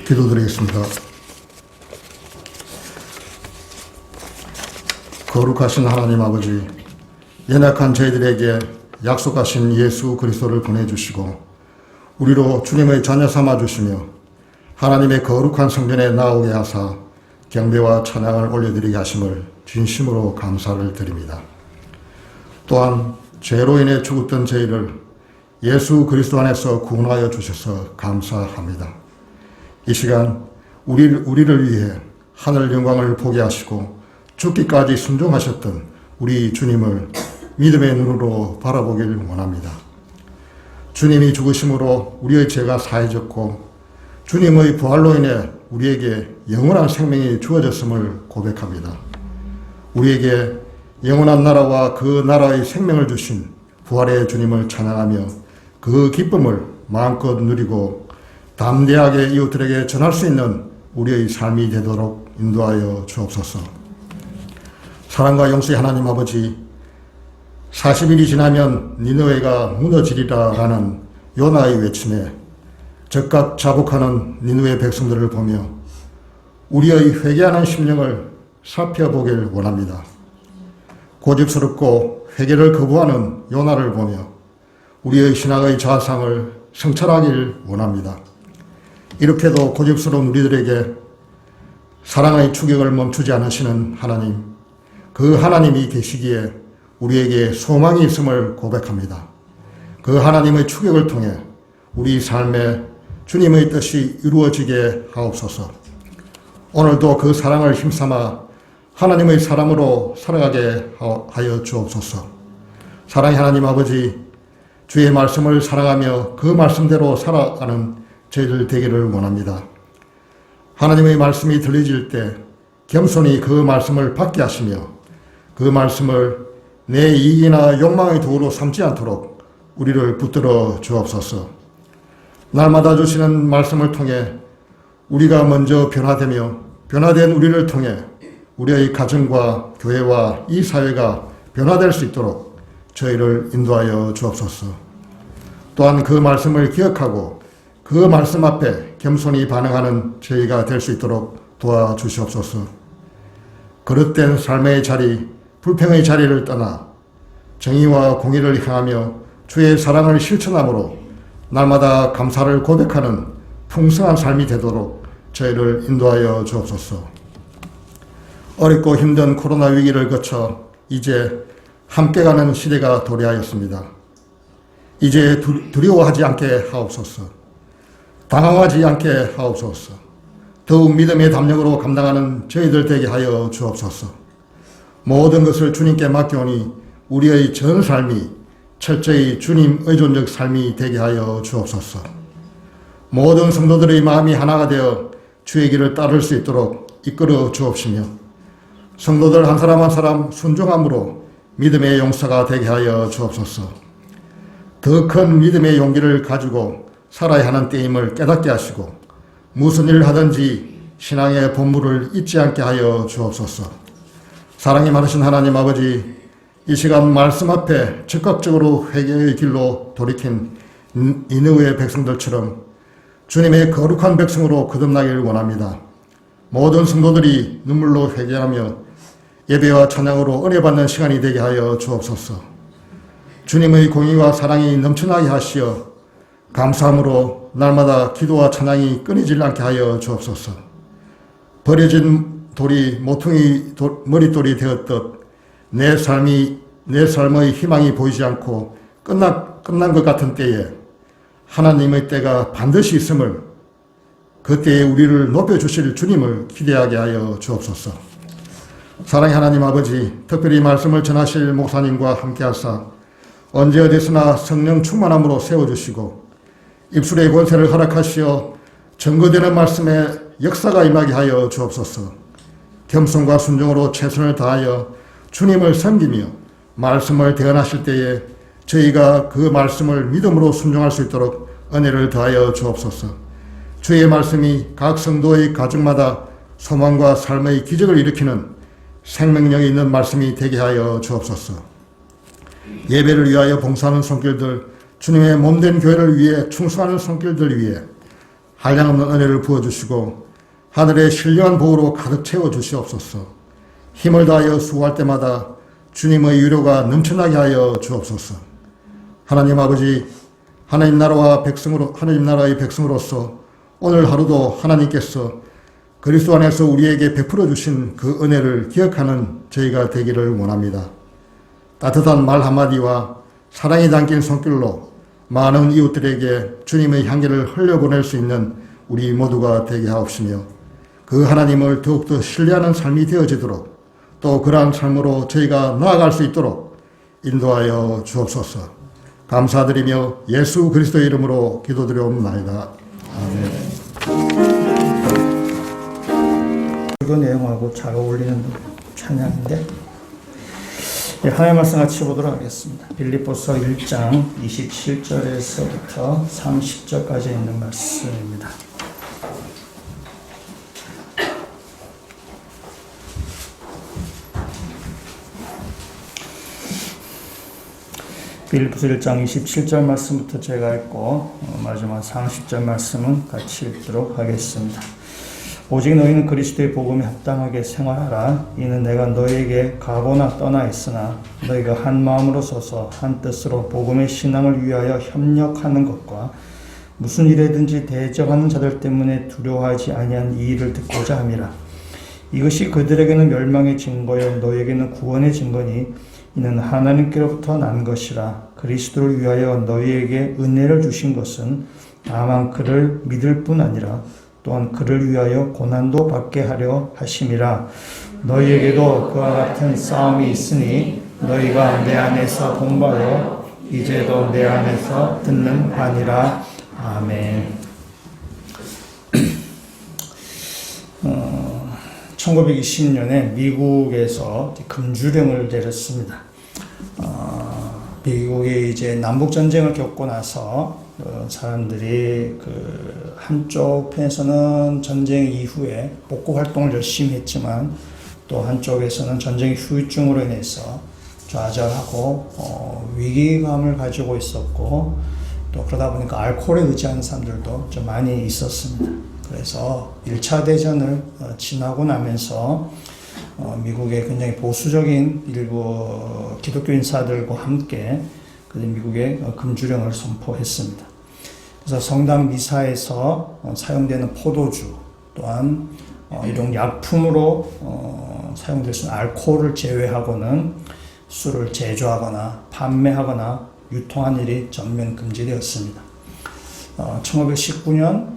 기도드리겠습니다. 거룩하신 하나님 아버지, 연약한 저희들에게 약속하신 예수 그리스도를 보내주시고 우리로 주님의 자녀 삼아주시며 하나님의 거룩한 성전에 나오게 하사 경배와 찬양을 올려드리게 하심을 진심으로 감사를 드립니다. 또한 죄로 인해 죽었던 저희를 예수 그리스도 안에서 구원하여 주셔서 감사합니다. 이 시간 우리를 위해 하늘 영광을 보게 하시고 죽기까지 순종하셨던 우리 주님을 믿음의 눈으로 바라보길 원합니다. 주님이 죽으심으로 우리의 죄가 사해졌고 주님의 부활로 인해 우리에게 영원한 생명이 주어졌음을 고백합니다. 우리에게 영원한 나라와 그 나라의 생명을 주신 부활의 주님을 찬양하며 그 기쁨을 마음껏 누리고 담대하게 이웃들에게 전할 수 있는 우리의 삶이 되도록 인도하여 주옵소서. 사랑과 용서의 하나님 아버지, 40일이 지나면 니느웨가 무너지리라 라는 요나의 외침에 적각 자복하는 니느웨 백성들을 보며 우리의 회개하는 심령을 살펴보길 원합니다. 고집스럽고 회개를 거부하는 요나를 보며 우리의 신앙의 자상을 성찰하길 원합니다. 이렇게도 고집스러운 우리들에게 사랑의 추격을 멈추지 않으시는 하나님, 그 하나님이 계시기에 우리에게 소망이 있음을 고백합니다. 그 하나님의 추격을 통해 우리 삶에 주님의 뜻이 이루어지게 하옵소서. 오늘도 그 사랑을 힘삼아 하나님의 사람으로 살아가게 하여 주옵소서. 사랑의 하나님 아버지, 주의 말씀을 사랑하며 그 말씀대로 살아가는 저희들 되기를 원합니다. 하나님의 말씀이 들려질 때 겸손히 그 말씀을 받게 하시며 그 말씀을 내 이익이나 욕망의 도구로 삼지 않도록 우리를 붙들어 주옵소서. 날마다 주시는 말씀을 통해 우리가 먼저 변화되며 변화된 우리를 통해 우리의 가정과 교회와 이 사회가 변화될 수 있도록 저희를 인도하여 주옵소서. 또한 그 말씀을 기억하고 그 말씀 앞에 겸손히 반응하는 저희가 될 수 있도록 도와주시옵소서. 거릇된 삶의 자리, 불평의 자리를 떠나 정의와 공의를 향하며 주의 사랑을 실천함으로 날마다 감사를 고백하는 풍성한 삶이 되도록 저희를 인도하여 주옵소서. 어렵고 힘든 코로나 위기를 거쳐 이제 함께 가는 시대가 도래하였습니다. 이제 두려워하지 않게 하옵소서. 당황하지 않게 하옵소서. 더욱 믿음의 담력으로 감당하는 저희들 되게 하여 주옵소서. 모든 것을 주님께 맡겨오니 우리의 전 삶이 철저히 주님 의존적 삶이 되게 하여 주옵소서. 모든 성도들의 마음이 하나가 되어 주의 길을 따를 수 있도록 이끌어 주옵시며 성도들 한 사람 한 사람 순종함으로 믿음의 용사가 되게 하여 주옵소서. 더 큰 믿음의 용기를 가지고 살아야 하는 때임을 깨닫게 하시고 무슨 일을 하든지 신앙의 본분을 잊지 않게 하여 주옵소서. 사랑이 많으신 하나님 아버지, 이 시간 말씀 앞에 적극적으로 회개의 길로 돌이킨 니느웨 백성들처럼 주님의 거룩한 백성으로 거듭나기를 원합니다. 모든 성도들이 눈물로 회개하며 예배와 찬양으로 은혜 받는 시간이 되게 하여 주옵소서. 주님의 공의와 사랑이 넘쳐나게 하시어 감사함으로 날마다 기도와 찬양이 끊이질 않게 하여 주옵소서. 버려진 돌이 모퉁이 머릿돌이 되었듯 내 삶의 희망이 보이지 않고 끝난 것 같은 때에 하나님의 때가 반드시 있음을, 그 때에 우리를 높여주실 주님을 기대하게 하여 주옵소서. 사랑의 하나님 아버지, 특별히 말씀을 전하실 목사님과 함께하사 언제 어디서나 성령 충만함으로 세워주시고 입술의 권세를 허락하시어 증거되는 말씀에 역사가 임하게 하여 주옵소서. 겸손과 순종으로 최선을 다하여 주님을 섬기며 말씀을 대언하실 때에 저희가 그 말씀을 믿음으로 순종할 수 있도록 은혜를 더하여 주옵소서. 주의 말씀이 각 성도의 가정마다 소망과 삶의 기적을 일으키는 생명력이 있는 말씀이 되게 하여 주옵소서. 예배를 위하여 봉사하는 손길들, 주님의 몸된 교회를 위해 충성하는 손길들 위해 한량없는 은혜를 부어주시고 하늘의 신령한 복으로 가득 채워주시옵소서. 힘을 다하여 수고할 때마다 주님의 유료가 넘쳐나게 하여 주옵소서. 하나님 아버지, 하나님 나라의 백성으로서 오늘 하루도 하나님께서 그리스도 안에서 우리에게 베풀어 주신 그 은혜를 기억하는 저희가 되기를 원합니다. 따뜻한 말 한마디와 사랑이 담긴 손길로 많은 이웃들에게 주님의 향기를 흘려보낼 수 있는 우리 모두가 되게 하옵시며 그 하나님을 더욱더 신뢰하는 삶이 되어지도록 또 그러한 삶으로 저희가 나아갈 수 있도록 인도하여 주옵소서. 감사드리며 예수 그리스도의 이름으로 기도드려옵나이다. 아멘. 그 내용하고 잘 어울리는 찬양인데 하나님의 말씀 같이 보도록 하겠습니다. 빌립보서 1장 27절에서부터 30절까지 있는 말씀입니다. 빌립보서 1장 27절 말씀부터 제가 읽고 마지막 30절 말씀은 같이 읽도록 하겠습니다. 오직 너희는 그리스도의 복음에 합당하게 생활하라. 이는 내가 너희에게 가거나 떠나 있으나 너희가 한 마음으로 서서 한 뜻으로 복음의 신앙을 위하여 협력하는 것과 무슨 일에든지 대적하는 자들 때문에 두려워하지 아니한 이 일을 듣고자 함이라. 이것이 그들에게는 멸망의 증거요 너희에게는 구원의 증거니 이는 하나님께로부터 난 것이라. 그리스도를 위하여 너희에게 은혜를 주신 것은 다만 그를 믿을 뿐 아니라 또한 그를 위하여 고난도 받게 하려 하심이라. 너희에게도 그와 같은 싸움이 있으니 너희가 내 안에서 본 바요 이제도 내 안에서 듣는 바니라. 아멘. 1920년에 미국에서 금주령을 내렸습니다. 미국이 이제 남북 전쟁을 겪고 나서 사람들이 그 한쪽 편에서는 전쟁 이후에 복구 활동을 열심히 했지만 또 한쪽에서는 전쟁 후유증으로 인해서 좌절하고 위기감을 가지고 있었고 또 그러다 보니까 알코올에 의지하는 사람들도 좀 많이 있었습니다. 그래서 1차 대전을 지나고 나면서 미국의 굉장히 보수적인 일부 기독교 인사들과 함께 미국의 금주령을 선포했습니다. 그래서 성당 미사에서 사용되는 포도주 또한 이런 약품으로 사용될 수 있는 알코올을 제외하고는 술을 제조하거나 판매하거나 유통한 일이 전면 금지되었습니다. 1919년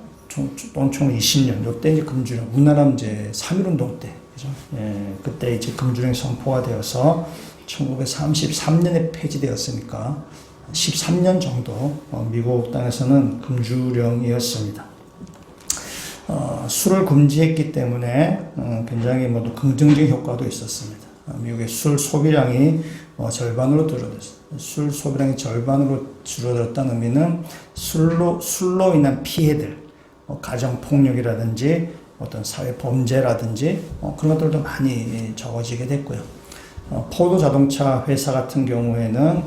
또는 2020년 이때 이제 금주령 우리나라 이제 3.1운동 때 그죠? 예, 그때 이제 금주령이 선포가 되어서 1933년에 폐지되었으니까 13년 정도 미국 땅에서는 금주령이었습니다. 술을 금지했기 때문에 굉장히 긍정적인 효과도 있었습니다. 미국의 술 소비량이 절반으로 줄어들었어요. 술 소비량이 절반으로 줄어들었다는 의미는 술로 인한 피해들, 가정폭력이라든지 어떤 사회 범죄라든지 그런 것들도 많이 적어지게 됐고요. 포도 자동차 회사 같은 경우에는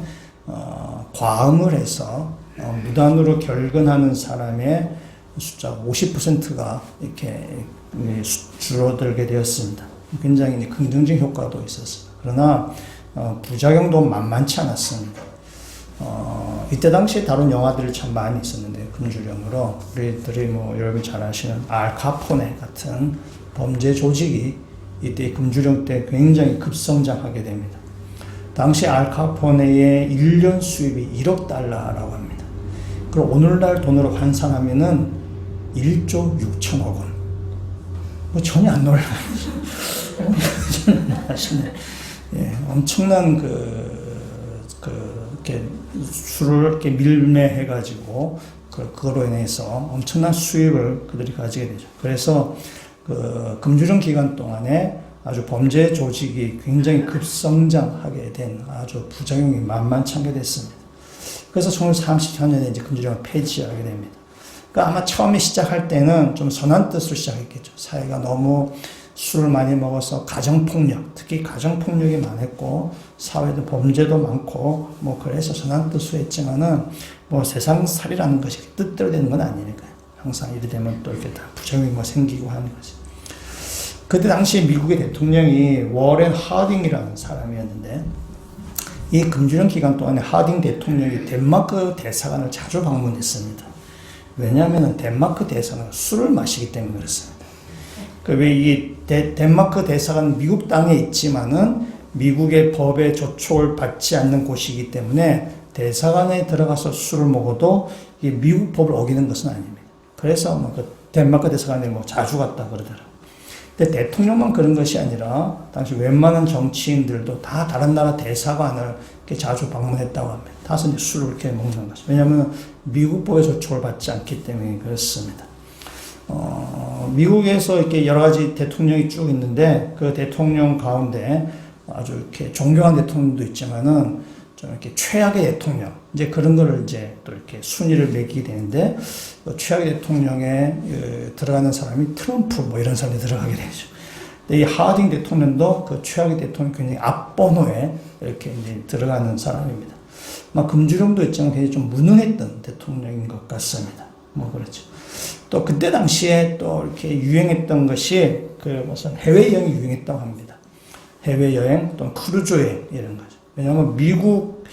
과음을 해서 무단으로 결근하는 사람의 숫자 50%가 이렇게 줄어들게 되었습니다. 굉장히 긍정적인 효과도 있었습니다. 그러나 부작용도 만만치 않았습니다. 이때 당시에 다룬 영화들이 참 많이 있었는데 금주령으로 우리들이 여러분 잘 아시는 알카포네 같은 범죄 조직이 이때 금주령 때 굉장히 급성장하게 됩니다. 당시 알카포네의 1년 수입이 1억 달러라고 합니다. 그럼 오늘날 돈으로 환산하면은 1조 6천억 원. 전혀 안 놀라요. 예, 엄청난 이렇게 술을 이렇게 밀매해가지고 그거로 인해서 엄청난 수입을 그들이 가지게 되죠. 그래서 금주령 기간 동안에 아주 범죄 조직이 굉장히 급성장하게 된 아주 부작용이 만만치 않게 됐습니다. 그래서 1934년에 이제 금주령을 폐지하게 됩니다. 그러니까 아마 처음에 시작할 때는 좀 선한 뜻으로 시작했겠죠. 사회가 너무 술을 많이 먹어서 가정폭력, 특히 가정폭력이 많았고 사회도 범죄도 많고 그래서 선한 뜻으로 했지만은 세상살이라는 것이 뜻대로 되는 건 아니니까요. 항상 이래 되면 또 이렇게 다 부작용이 생기고 하는 거지. 그때 당시 미국의 대통령이 워렌 하딩이라는 사람이었는데, 이 금주령 기간 동안에 하딩 대통령이 덴마크 대사관을 자주 방문했습니다. 왜냐하면 덴마크 대사관은 술을 마시기 때문에 그렇습니다. 이 덴마크 대사관은 미국 땅에 있지만은 미국의 법에 조촉을 받지 않는 곳이기 때문에 대사관에 들어가서 술을 먹어도 이게 미국 법을 어기는 것은 아닙니다. 그래서 그 덴마크 대사관에 자주 갔다 그러더라고요. 근데 대통령만 그런 것이 아니라 당시 웬만한 정치인들도 다 다른 나라 대사관을 이렇게 자주 방문했다고 합니다. 가서 이제 술을 이렇게 먹는 거죠. 왜냐하면 미국 법의 조촉을 받지 않기 때문에 그렇습니다. 미국에서 이렇게 여러 가지 대통령이 쭉 있는데 그 대통령 가운데 아주 이렇게 존경한 대통령도 있지만은 좀 이렇게 최악의 대통령, 이제 그런 거를 이제 또 이렇게 순위를 매기게 되는데, 최악의 대통령에 들어가는 사람이 트럼프 이런 사람이 들어가게 되죠. 근데 이 하딩 대통령도 그 최악의 대통령 굉장히 앞번호에 이렇게 이제 들어가는 사람입니다. 금주령도 있지만 굉장히 좀 무능했던 대통령인 것 같습니다. 그렇죠. 또 그때 당시에 또 이렇게 유행했던 것이 무슨 해외여행이 유행했다고 합니다. 해외여행 또는 크루즈여행 이런 거죠. 왜냐하면 미국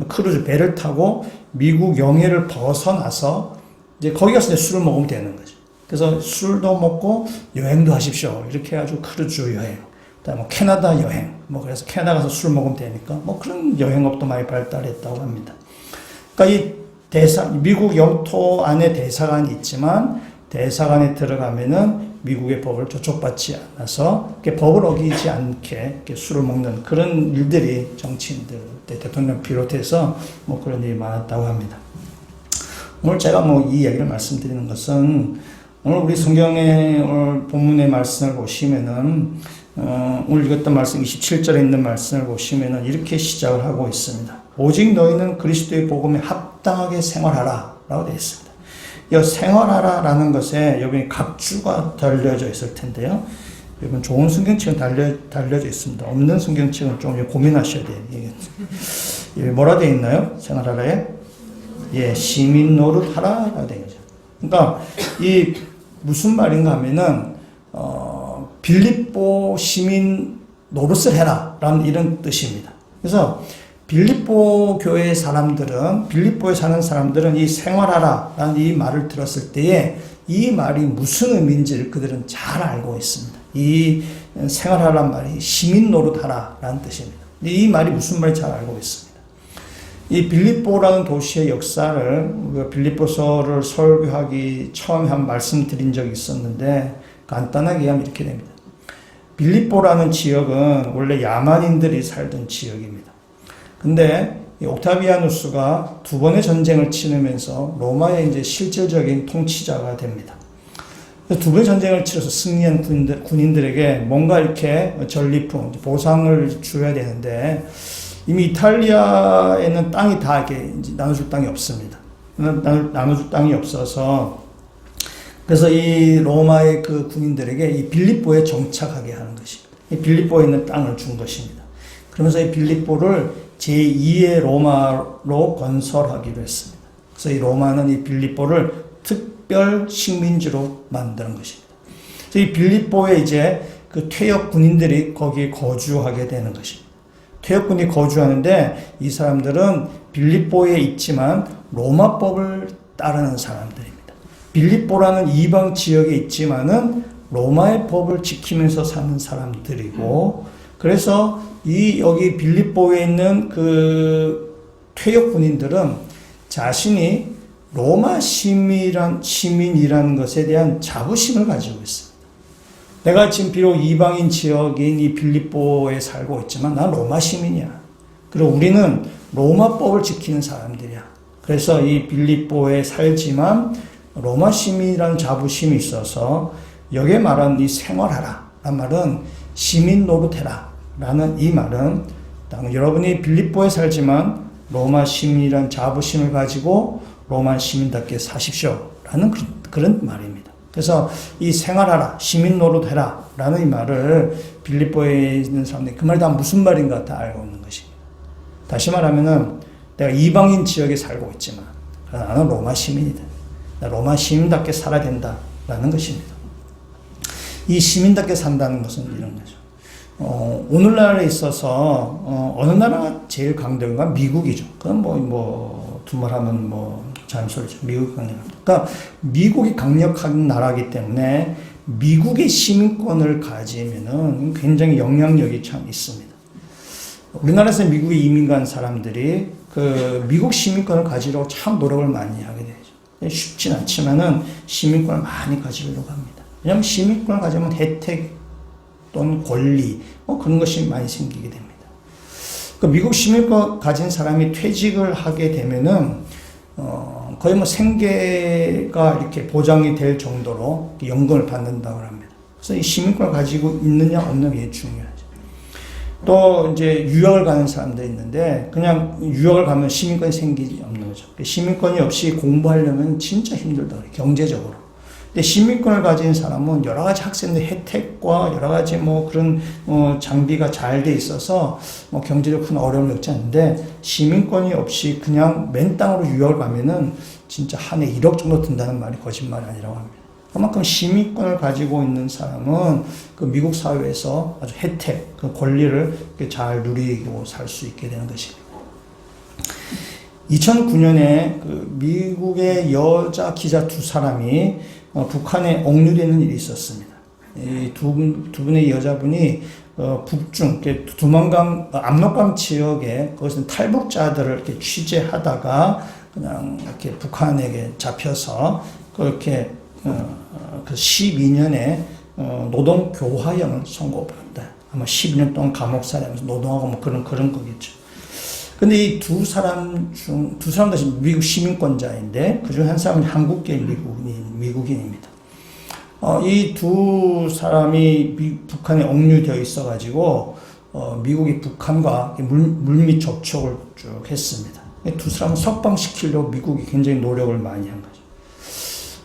크루즈 배를 타고 미국 영해를 벗어나서 이제 거기 가서 술을 먹으면 되는 거죠. 그래서 술도 먹고 여행도 하십시오. 이렇게 해가지고 크루즈 여행, 그다음에 캐나다 여행, 그래서 캐나다 가서 술 먹으면 되니까 그런 여행업도 많이 발달했다고 합니다. 그러니까 이 미국 영토 안에 대사관이 있지만 대사관에 들어가면은 미국의 법을 조촉받지 않아서 법을 어기지 않게 이렇게 술을 먹는 그런 일들이 정치인들, 대통령 비롯해서 그런 일이 많았다고 합니다. 오늘 제가 이 얘기를 말씀드리는 것은 오늘 우리 성경의 오늘 본문의 말씀을 보시면은 오늘 읽었던 말씀 27절에 있는 말씀을 보시면은 이렇게 시작을 하고 있습니다. 오직 너희는 그리스도의 복음에 합당하게 생활하라 라고 되어 있습니다. 이 생활하라라는 것에 여기 각주가 달려져 있을 텐데요. 여러분 좋은 성경책은 달려져 있습니다. 없는 성경책은 좀 고민하셔야 돼요. 이게 뭐라 되어 있나요? 생활하라에? 시민 노릇하라라고 되어 있죠. 그러니까 이 무슨 말인가 하면은 빌립보 시민 노릇을 해라 라는 이런 뜻입니다. 그래서 빌립보 교회의 사람들은, 빌립보에 사는 사람들은 이 생활하라 라는 이 말을 들었을 때에 이 말이 무슨 의미인지를 그들은 잘 알고 있습니다. 이 생활하라는 말이 시민 노릇하라 라는 뜻입니다. 이 말이 무슨 말인지 잘 알고 있습니다. 이 빌립보라는 도시의 역사를, 빌립보서를 설교하기 처음에 한 말씀드린 적이 있었는데 간단하게 하면 이렇게 됩니다. 빌립보라는 지역은 원래 야만인들이 살던 지역입니다. 근데 이 옥타비아누스가 두 번의 전쟁을 치르면서 로마의 이제 실질적인 통치자가 됩니다. 두 번의 전쟁을 치러서 승리한 군인들에게 뭔가 이렇게 전리품, 보상을 줘야 되는데 이미 이탈리아에는 땅이 다 이렇게 이제 나눠줄 땅이 없습니다. 나눠줄 땅이 없어서 그래서 이 로마의 그 군인들에게 이 빌립보에 정착하게 하는 것입니다. 이 빌립보에 있는 땅을 준 것입니다. 그러면서 이 빌립보를 제2의 로마로 건설하기로 했습니다. 그래서 이 로마는 이 빌립보를 특별 식민지로 만드는 것입니다. 그래서 이 빌립보에 이제 그 퇴역 군인들이 거기에 거주하게 되는 것입니다. 퇴역군이 거주하는데 이 사람들은 빌립보에 있지만 로마법을 따르는 사람들입니다. 빌립보라는 이방 지역에 있지만은 로마의 법을 지키면서 사는 사람들이고, 그래서 여기 빌립보에 있는 그 퇴역 군인들은 자신이 로마 시민이라는 것에 대한 자부심을 가지고 있습니다. 내가 지금 비록 이방인 지역인 이 빌립보에 살고 있지만 난 로마 시민이야. 그리고 우리는 로마법을 지키는 사람들이야. 그래서 이 빌립보에 살지만 로마 시민이라는 자부심이 있어서 여기에 말하는 이 생활하라 라는 말은 시민 노릇해라 라는 이 말은 여러분이 빌립보에 살지만 로마 시민이라는 자부심을 가지고 로마 시민답게 사십시오 라는 그런 말입니다. 그래서 이 생활하라, 시민 노릇해라 라는 이 말을 빌립보에 있는 사람들이 그 말이 다 무슨 말인가 다 알고 있는 것입니다. 다시 말하면은 내가 이방인 지역에 살고 있지만 나는 로마 시민이다. 로마 시민답게 살아야 된다라는 것입니다. 이 시민답게 산다는 것은 이런 거죠. 오늘날에 있어서 어느 나라가 제일 강대국인가? 미국이죠. 그건 두말하면 잔소리죠. 미국이 강력합니다. 그러니까 미국이 강력한 나라이기 때문에 미국의 시민권을 가지면은 굉장히 영향력이 참 있습니다. 우리나라에서 미국에 이민 간 사람들이 그 미국 시민권을 가지려고 참 노력을 많이 하게 되죠. 쉽진 않지만은 시민권을 많이 가지려고 합니다. 왜냐하면 시민권을 가지면 혜택 또는 권리 그런 것이 많이 생기게 됩니다. 그 미국 시민권 가진 사람이 퇴직을 하게 되면은 거의 생계가 이렇게 보장이 될 정도로 연금을 받는다고 합니다. 그래서 이 시민권을 가지고 있느냐 없느냐 게 중요하죠. 또 이제 유학을 가는 사람도 있는데 그냥 유학을 가면 시민권이 생기지 없는 거죠. 시민권이 없이 공부하려면 진짜 힘들다 그래요. 경제적으로. 근데 시민권을 가진 사람은 여러 가지 학생들 혜택과 여러 가지 그런 장비가 잘 돼 있어서 경제적 큰 어려움을 겪지 않는데 시민권이 없이 그냥 맨 땅으로 유학을 가면은 진짜 한 해 1억 정도 든다는 말이 거짓말이 아니라고 합니다. 그만큼 시민권을 가지고 있는 사람은 그 미국 사회에서 아주 혜택, 그 권리를 잘 누리고 살 수 있게 되는 것입니다. 2009년에 그 미국의 여자 기자 2사람이 북한에 억류되는 일이 있었습니다. 이 두 분의 여자분이 북중, 두만강, 압록강 지역에 거기서 탈북자들을 이렇게 취재하다가 그냥 이렇게 북한에게 잡혀서 그렇게 그 12년의 노동 교화형을 선고받았다. 아마 12년 동안 감옥 살면서 노동하고 그런 거겠죠. 근데 이 두 사람 다 미국 시민권자인데 그중 한 사람은 한국계 미국인입니다. 이 두 사람이 북한에 억류되어 있어가지고 미국이 북한과 물밑 접촉을 쭉 했습니다. 두 사람을 석방시키려고 미국이 굉장히 노력을 많이 한 거죠.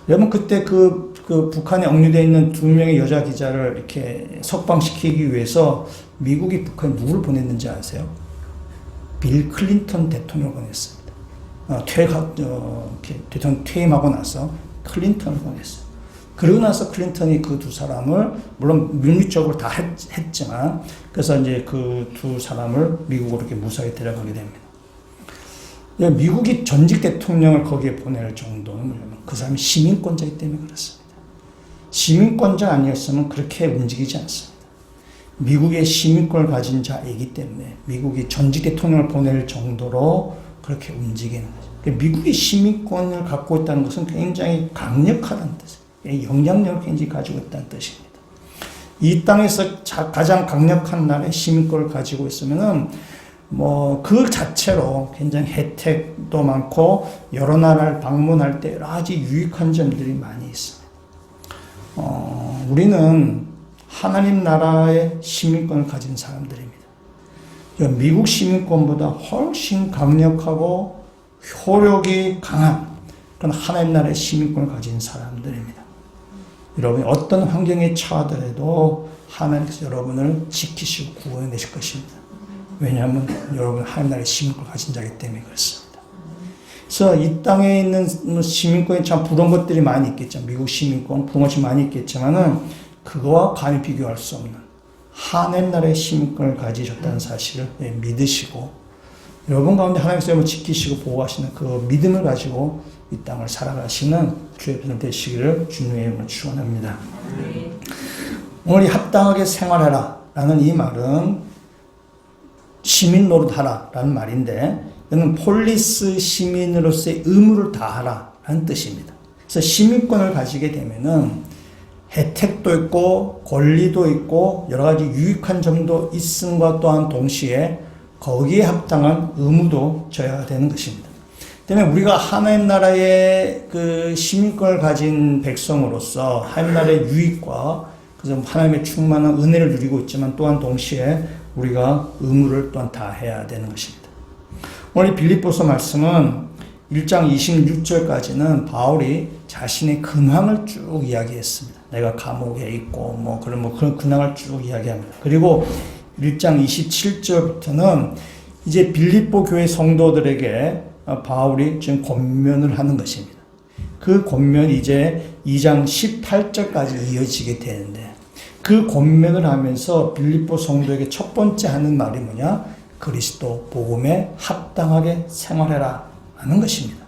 여러분 그때 그 북한에 억류되어 있는 2명의 여자 기자를 이렇게 석방시키기 위해서 미국이 북한에 누구를 보냈는지 아세요? 빌 클린턴 대통령을 보냈습니다. 대통령 퇴임하고 나서 클린턴을 보냈어요. 그러고 나서 클린턴이 그 두 사람을 물론 물리적으로 다 했지만 그래서 이제 그 두 사람을 미국으로 이렇게 무사히 데려가게 됩니다. 미국이 전직 대통령을 거기에 보낼 정도는 그 사람이 시민권자이기 때문에 그렇습니다. 시민권자 아니었으면 그렇게 움직이지 않습니다. 미국의 시민권을 가진 자이기 때문에 미국이 전직 대통령을 보낼 정도로 그렇게 움직이는 거죠. 미국이 시민권을 갖고 있다는 것은 굉장히 강력하다는 뜻이에요. 영향력을 굉장히 가지고 있다는 뜻입니다. 이 땅에서 가장 강력한 나라의 시민권을 가지고 있으면은 그 자체로 굉장히 혜택도 많고 여러 나라를 방문할 때 여러 가지 유익한 점들이 많이 있습니다. 우리는 하나님 나라의 시민권을 가진 사람들입니다. 미국 시민권보다 훨씬 강력하고 효력이 강한 그런 하나님 나라의 시민권을 가진 사람들입니다. 여러분이 어떤 환경에 처하더라도 하나님께서 여러분을 지키시고 구원해내실 것입니다. 왜냐하면 여러분은 하나님 나라의 시민권을 가진 자이기 때문에 그렇습니다. 그래서 이 땅에 있는 시민권이 참 부러운 것들이 많이 있겠죠. 미국 시민권, 부러운 것이 많이 있겠지만은 그거와 감히 비교할 수 없는 하나님 나라의 시민권을 가지셨다는 사실을 믿으시고 여러분 가운데 하나님께서 여러분을 지키시고 보호하시는 그 믿음을 가지고 이 땅을 살아가시는 주의 백성 되시기를 주님의 이름으로 축원합니다. 오늘 이 합당하게 생활하라 라는 이 말은 시민 노릇하라 라는 말인데 이는 폴리스 시민으로서의 의무를 다하라 라는 뜻입니다. 그래서 시민권을 가지게 되면은 혜택도 있고 권리도 있고 여러 가지 유익한 점도 있음과 또한 동시에 거기에 합당한 의무도 져야 되는 것입니다. 때문에 우리가 하나님 나라의 그 시민권을 가진 백성으로서 하나님 나라의 유익과 그래서 하나님의 충만한 은혜를 누리고 있지만 또한 동시에 우리가 의무를 또한 다해야 되는 것입니다. 오늘 빌립보서 말씀은 1장 26절까지는 바울이 자신의 근황을 쭉 이야기했습니다. 내가 감옥에 있고 그런 근황을 쭉 이야기합니다. 그리고 1장 27절부터는 이제 빌립보 교회 성도들에게 바울이 지금 권면을 하는 것입니다. 그 권면이 이제 2장 18절까지 이어지게 되는데 그 권면을 하면서 빌립보 성도에게 첫 번째 하는 말이 뭐냐? 그리스도 복음에 합당하게 생활해라 하는 것입니다.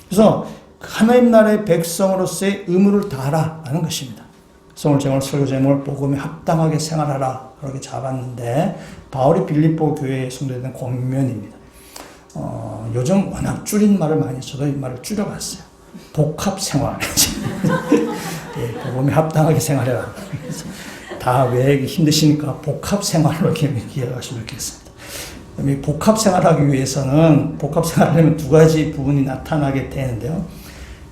그래서 하나님 나라의 백성으로서의 의무를 다하라 하는 것입니다. 그래서 오늘 제목 설교 제목을 복음에 합당하게 생활하라 그렇게 잡았는데 바울이 빌립보 교회의 성도에 대한 권면입니다. 요즘 워낙 줄임말을 많이 써도 이 말을 줄여봤어요. 복합생활. 예, 복음에 합당하게 생활해라. 다 왜 힘드시니까 복합생활로 이렇게 기억하시면 좋겠습니다. 복합생활하기 위해서는 복합생활하려면 두 가지 부분이 나타나게 되는데요.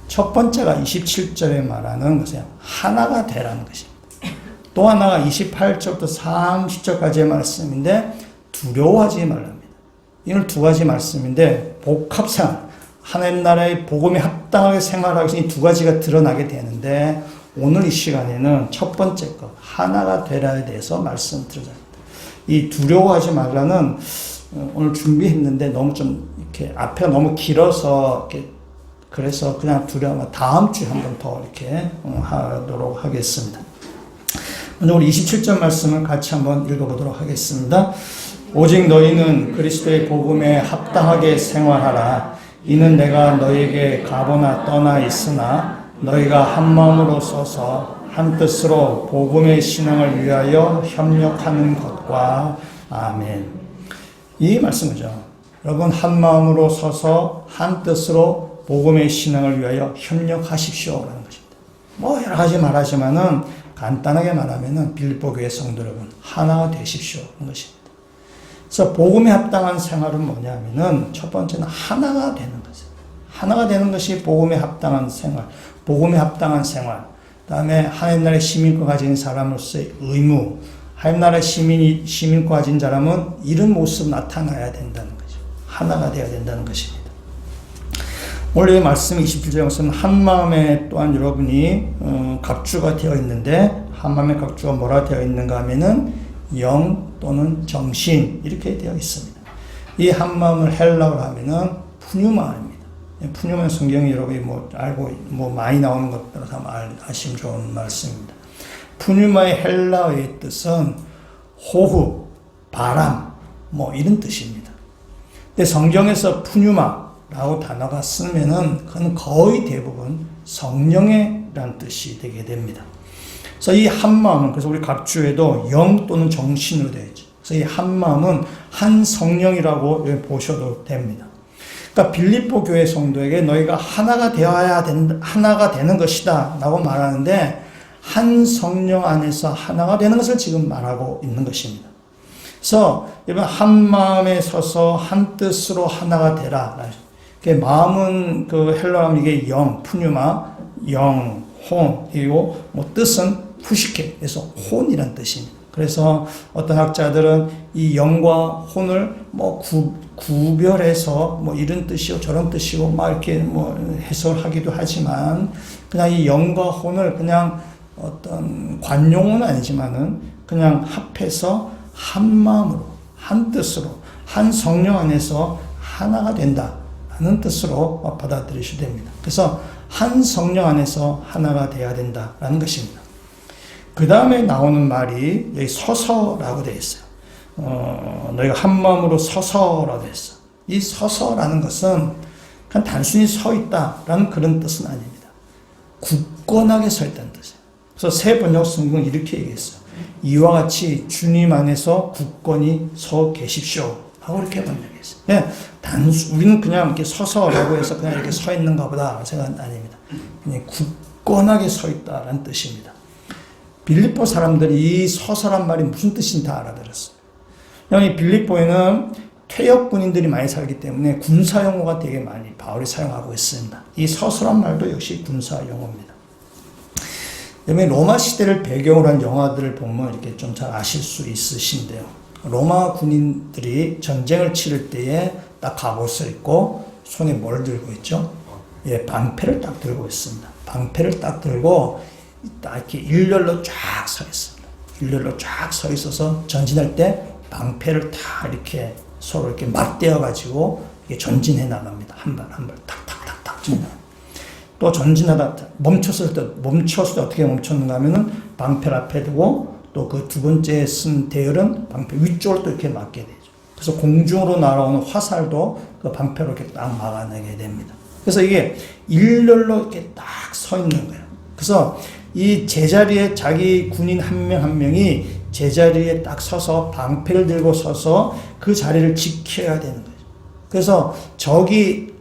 첫 번째가 27절에 말하는 것은 하나가 되라는 것입니다. 또 하나가 28절부터 30절까지의 말씀인데 두려워하지 말랍니다. 이는 두 가지 말씀인데 복합생활, 하나님 나라의 복음에 합당하게 생활하기 위해서 이 두 가지가 드러나게 되는데 오늘 이 시간에는 첫 번째 것 하나가 되라에 대해서 말씀드리자. 이 두려워하지 말라는 오늘 준비했는데 너무 좀 이렇게 앞에가 너무 길어서 이렇게 그래서 그냥 두려워 다음 주에 한 번 더 이렇게 하도록 하겠습니다. 먼저 우리 27절 말씀을 같이 한번 읽어보도록 하겠습니다. 오직 너희는 그리스도의 복음에 합당하게 생활하라. 이는 내가 너희에게 가보나 떠나 있으나 너희가 한 마음으로 서서 한 뜻으로 복음의 신앙을 위하여 협력하는 것과 아멘. 이 말씀이죠. 여러분 한 마음으로 서서 한 뜻으로 복음의 신앙을 위하여 협력하십시오라는 것입니다. 뭐 여러 가지 말하지만은 간단하게 말하면은 빌립보 교회 성도 여러분 하나가 되십시오 하는 것입니다. 그래서 복음에 합당한 생활은 뭐냐면은 첫 번째는 하나가 되는 것이에요. 하나가 되는 것이 복음에 합당한 생활, 복음에 합당한 생활. 그다음에 하나님 나라의 시민권 가진 사람으로서의 의무, 하나님 나라의 시민권 가진 사람은 이런 모습 나타나야 된다는 거죠. 하나가 되어야 된다는 것입니다. 오늘 이 말씀 27절에 말씀은 한 마음에 또한 여러분이 각주가 되어 있는데 한 마음의 각주가 뭐라 되어 있는가 하면은 영 또는 정신 이렇게 되어 있습니다. 이 한 마음을 헬라어로 하면은 푸뉴마입니다. 푸뉴마 성경이 여러분이 알고 많이 나오는 것들을 한번 아시면 좋은 말씀입니다. 푸뉴마의 헬라어의 뜻은 호흡, 바람 이런 뜻입니다. 근데 성경에서 푸뉴마라고 단어가 쓰면은 그건 거의 대부분 성령의라는 뜻이 되게 됩니다. 그래서 이 한 마음은 그래서 우리 각주에도 영 또는 정신으로 되어 있죠. 그래서 이 한 마음은 한 성령이라고 보셔도 됩니다. 그러니까 빌립보 교회 성도에게 너희가 하나가 되어야 하나가 되는 것이다 라고 말하는데 한 성령 안에서 하나가 되는 것을 지금 말하고 있는 것입니다. 그래서 여러분 한 마음에 서서 한 뜻으로 하나가 되라. 마음은 그 헬라어는 이게 영, 푸뉴마, 영, 혼, 그리고 뜻은 푸시케, 그래서 혼이란 뜻입니다. 그래서 어떤 학자들은 이 영과 혼을 구별해서 이런 뜻이고 저런 뜻이고 이렇게 해석하기도 하지만 그냥 이 영과 혼을 그냥 어떤 관용은 아니지만은 그냥 합해서 한 마음으로, 한 뜻으로, 한 성령 안에서 하나가 된다는 뜻으로 받아들이셔야 됩니다. 그래서 한 성령 안에서 하나가 되어야 된다라는 것입니다. 그 다음에 나오는 말이 여기 서서라고 되어 있어요. 너희가 한 마음으로 서서라고 되어 있어. 이 서서라는 것은 그냥 단순히 서 있다라는 그런 뜻은 아닙니다. 굳건하게 서 있다는 뜻이에요. 그래서 새 번역 성경은 이렇게 얘기했어요. 이와 같이 주님 안에서 굳건히 서 계십시오. 하고 이렇게 번역했어요. 예, 우리는 그냥 이렇게 서서라고 해서 그냥 이렇게 서 있는가 보다 생각은 아닙니다. 그냥 굳건하게 서 있다라는 뜻입니다. 빌립보 사람들이 이 서서란 말이 무슨 뜻인지 다 알아들었어요. 이 빌립보에는 퇴역 군인들이 많이 살기 때문에 군사 용어가 되게 많이 바울이 사용하고 있습니다. 이 서서란 말도 역시 군사 용어입니다. 로마 시대를 배경으로 한 영화들을 보면 이렇게 좀 잘 아실 수 있으신데요. 로마 군인들이 전쟁을 치를 때에 딱 갑옷을 입고 손에 뭘 들고 있죠? 예, 방패를 딱 들고 있습니다. 방패를 딱 들고 딱 이렇게 일렬로 쫙 서 있습니다. 일렬로 쫙 서 있어서 전진할 때 방패를 다 이렇게 서로 이렇게 맞대어 가지고 전진해 나갑니다. 한 발 한 발 탁탁탁탁 진다. 또 전진하다 멈췄을 때 어떻게 멈췄는가 하면은 방패를 앞에 두고 또 그 두 번째 쓴 대열은 방패 위쪽으로 또 이렇게 막게 되죠. 그래서 공중으로 날아오는 화살도 그 방패로 이렇게 딱 막아내게 됩니다. 그래서 이게 일렬로 이렇게 딱 서 있는 거예요. 그래서 이 제자리에 자기 군인 한 명 한 명이 제자리에 딱 서서 방패를 들고 서서 그 자리를 지켜야 되는 거죠. 그래서 적이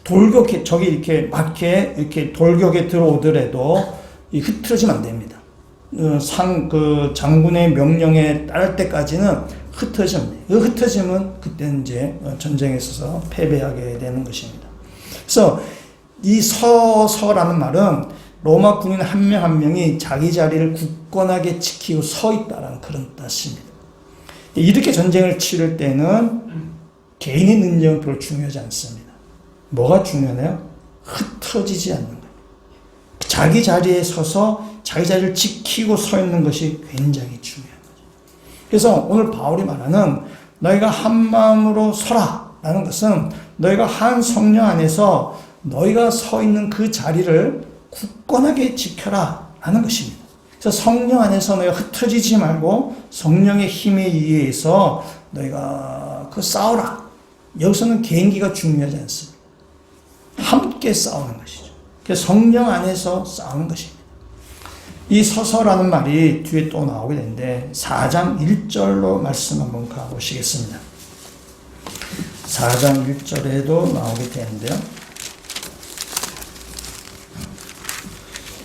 이렇게 막게 이렇게 돌격에 들어오더라도 흐트러지면 안 됩니다. 그 장군의 명령에 따를 때까지는 흩어지면 돼요. 그 흩어지면 그때 이제 전쟁에 있어서 패배하게 되는 것입니다. 그래서 이 서라는 말은 로마 군인 한 명 한 명이 자기 자리를 굳건하게 지키고 서 있다는 그런 뜻입니다. 이렇게 전쟁을 치를 때는 개인의 능력은 별로 중요하지 않습니다. 뭐가 중요해요? 흩어지지 않는 거예요. 자기 자리에 서서 자기 자리를 지키고 서 있는 것이 굉장히 중요한 거죠. 그래서 오늘 바울이 말하는 너희가 한 마음으로 서라 라는 것은 너희가 한 성령 안에서 너희가 서 있는 그 자리를 굳건하게 지켜라 라는 것입니다. 그래서 성령 안에서 너희가 흩어지지 말고 성령의 힘에 의해서 너희가 싸우라. 여기서는 개인기가 중요하지 않습니다. 함께 싸우는 것이죠. 그래서 성령 안에서 싸우는 것입니다. 이 서서라는 말이 뒤에 또 나오게 되는데 4장 1절로 말씀 한번 가보시겠습니다. 4장 1절에도 나오게 되는데요.